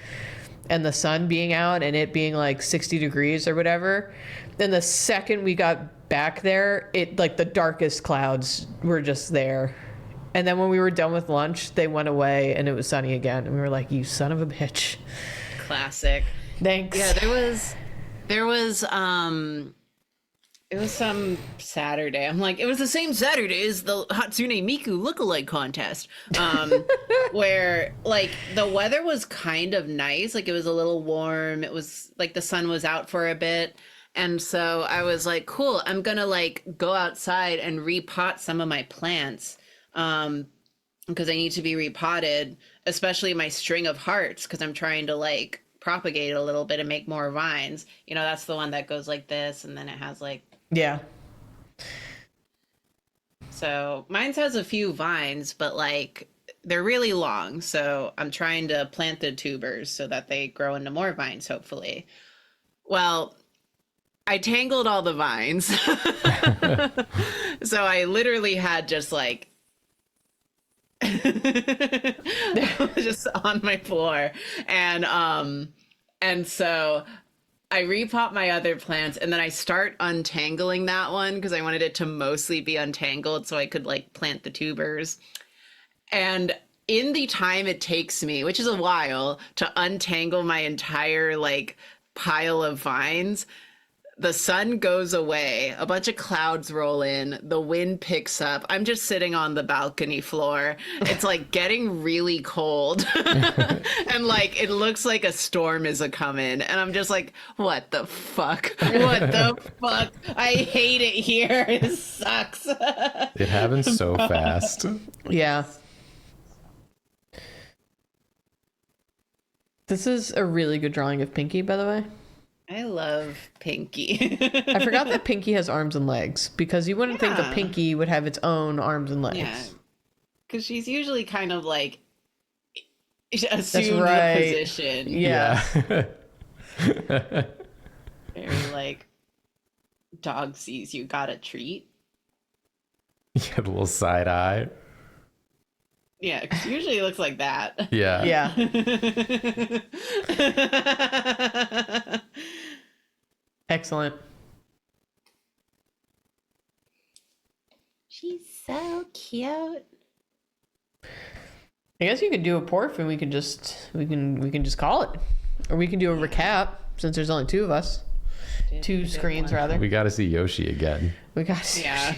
and the sun being out and it being like 60 degrees or whatever. Then the second we got back there, it like the darkest clouds were just there. And then when we were done with lunch, they went away and it was sunny again. And we were like, you son of a bitch. Classic. Thanks. Yeah, there was It was some Saturday. I'm like, it was the same Saturday as the Hatsune Miku lookalike contest, where like the weather was kind of nice. Like it was a little warm. It was like the sun was out for a bit. And so I was like, cool, I'm gonna like go outside and repot some of my plants. Because they need to be repotted, especially my string of hearts, because I'm trying to like propagate it a little bit and make more vines. You know, that's the one that goes like this, and then it has like. Yeah. So mine has a few vines, but like they're really long. So I'm trying to plant the tubers so that they grow into more vines, hopefully. Well, I tangled all the vines. So I literally had just like just on my floor, and so I repot my other plants, and then I start untangling that one because I wanted it to mostly be untangled so I could like plant the tubers. And in the time it takes me, which is a while, to untangle my entire like pile of vines, the sun goes away, a bunch of clouds roll in, the wind picks up. I'm just sitting on the balcony floor. It's like getting really cold. And like it looks like a storm is a coming. And I'm just like, what the fuck? What the fuck? I hate it here. It sucks. It happens so fast. Yeah. This is a really good drawing of Pinky, by the way. I love Pinky. I forgot that Pinky has arms and legs, because you wouldn't think that Pinky would have its own arms and legs. Yeah. Because she's usually kind of like assumed right. the position. Yeah. Very like, dog sees you, got a treat. You had a little side eye. Yeah, because usually it looks like that. Yeah. Yeah. Excellent. She's so cute. I guess you could do a porf and we can just call it. Or we can do a recap since there's only two of us. Two screens rather. We got to see Yoshi again. We got to see. Yeah,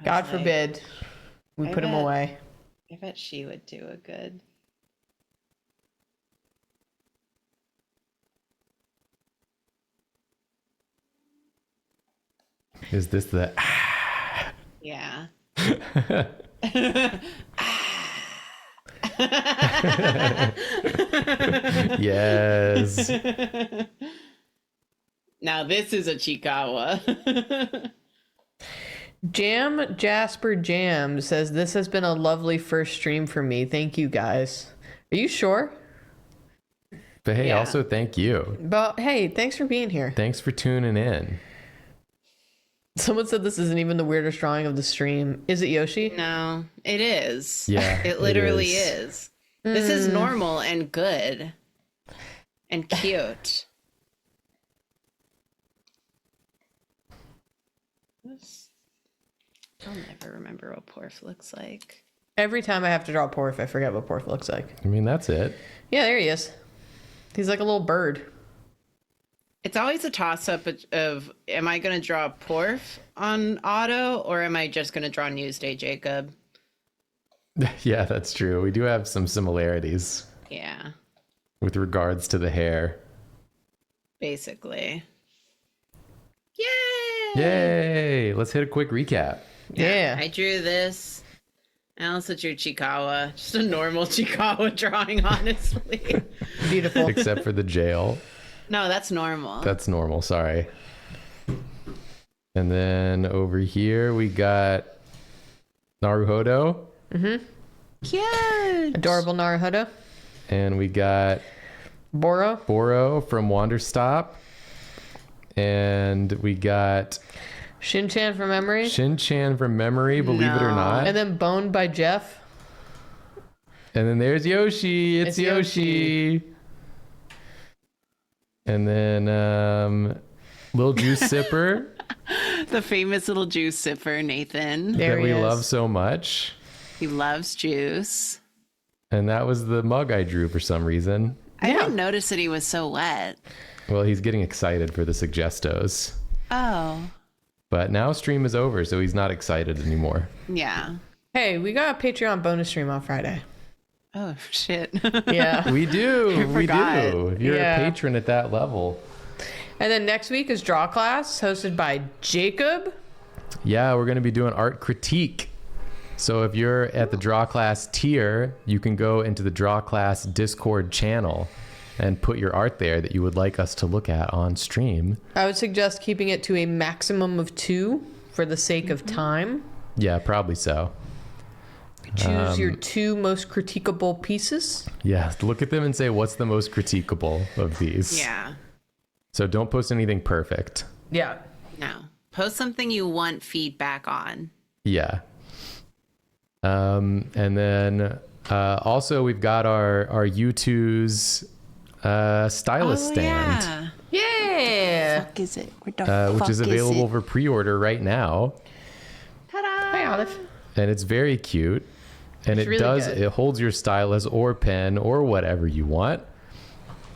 God forbid we put him away. I bet she would do a good. Is this the Yeah. Yes. Now this is a Chikawa. Jam Jasper Jam says, this has been a lovely first stream for me. Thank you guys. Are you sure? But hey, Yeah. also thank you. But hey, thanks for being here. Thanks for tuning in. Someone said this isn't even the weirdest drawing of the stream. Is it Yoshi? No, it is. Yeah, It literally it is. This is normal and good and cute. I'll never remember what Porf looks like. Every time I have to draw Porf, I forget what Porf looks like. I mean, that's it. Yeah, there he is. He's like a little bird. It's always a toss-up of am I going to draw Porf on auto or am I just going to draw Newsday Jacob? Yeah, that's true. We do have some similarities Yeah, with regards to the hair. basically. Yay! Yay! Let's hit a quick recap. Yeah. I drew this. I also drew Chikawa. Just a normal Chikawa drawing, honestly. Beautiful. Except for the jail. No, that's normal. That's normal, sorry. And then over here we got Naruhodo. Cute. Adorable Naruhodo. And we got Boro. Boro from Wanderstop. And we got Shin-chan from Memory. Shin-chan from Memory, believe it or No. not. And then Boned by Jeff. And then there's Yoshi. It's Yoshi. And then Little Juice Sipper The famous little juice sipper, Nathan. There that he we is. love so much. He loves juice. And that was the mug I drew for some reason. I Yeah. didn't notice that he was so wet. Well, he's getting excited for the Suggestos. Oh. But now stream is over, so he's not excited anymore. Yeah. Hey, we got a Patreon bonus stream on Friday. Oh shit. Yeah. We do. We forgot. do. If you're Yeah. a patron at that level. And then next week is Draw Class, hosted by Jacob. Yeah, we're going to be doing art critique. So if you're at the Draw Class tier, you can go into the Draw Class Discord channel and put your art there that you would like us to look at on stream. I would suggest keeping it to a maximum of 2 for the sake of time. Yeah, probably so. Choose your 2 most critiquable pieces. Yeah, look at them and say, what's the most critiquable of these? Yeah. So don't post anything perfect. Yeah. No. Post something you want feedback on. Yeah. And then also we've got our U2's stylus stand, Yeah. Fuck is it? which is available for pre-order right now. Ta-da! Hi, Olive. And it's very cute. And It's it really does, good. it holds your stylus or pen or whatever you want.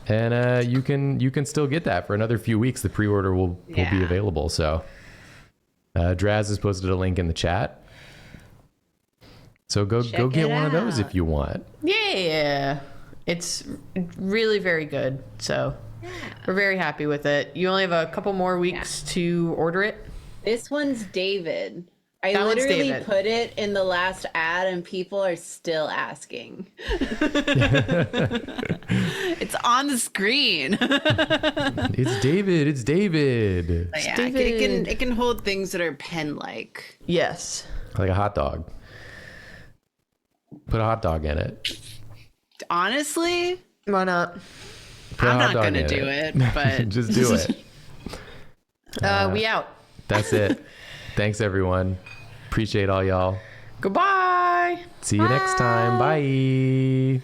And you can still get that for another few weeks. The pre-order will be Yeah. available. So Draz has posted a link in the chat. So go Check get it one of those out. if you want. Yeah. It's really very good. So we're very happy with it. You only have a couple more weeks to order it. This one's David. I That one's literally David. put it in the last ad and people are still asking. It's on the screen. It's David. It's David. But yeah, David. it can hold things that are pen-like. Yes. Like a hot dog. Put a hot dog in it. Honestly, Why not? Put a I'm hot not dog gonna in do it, but Just do it. We out. That's it. Thanks, everyone. Appreciate all y'all. Goodbye. See you next time. Bye.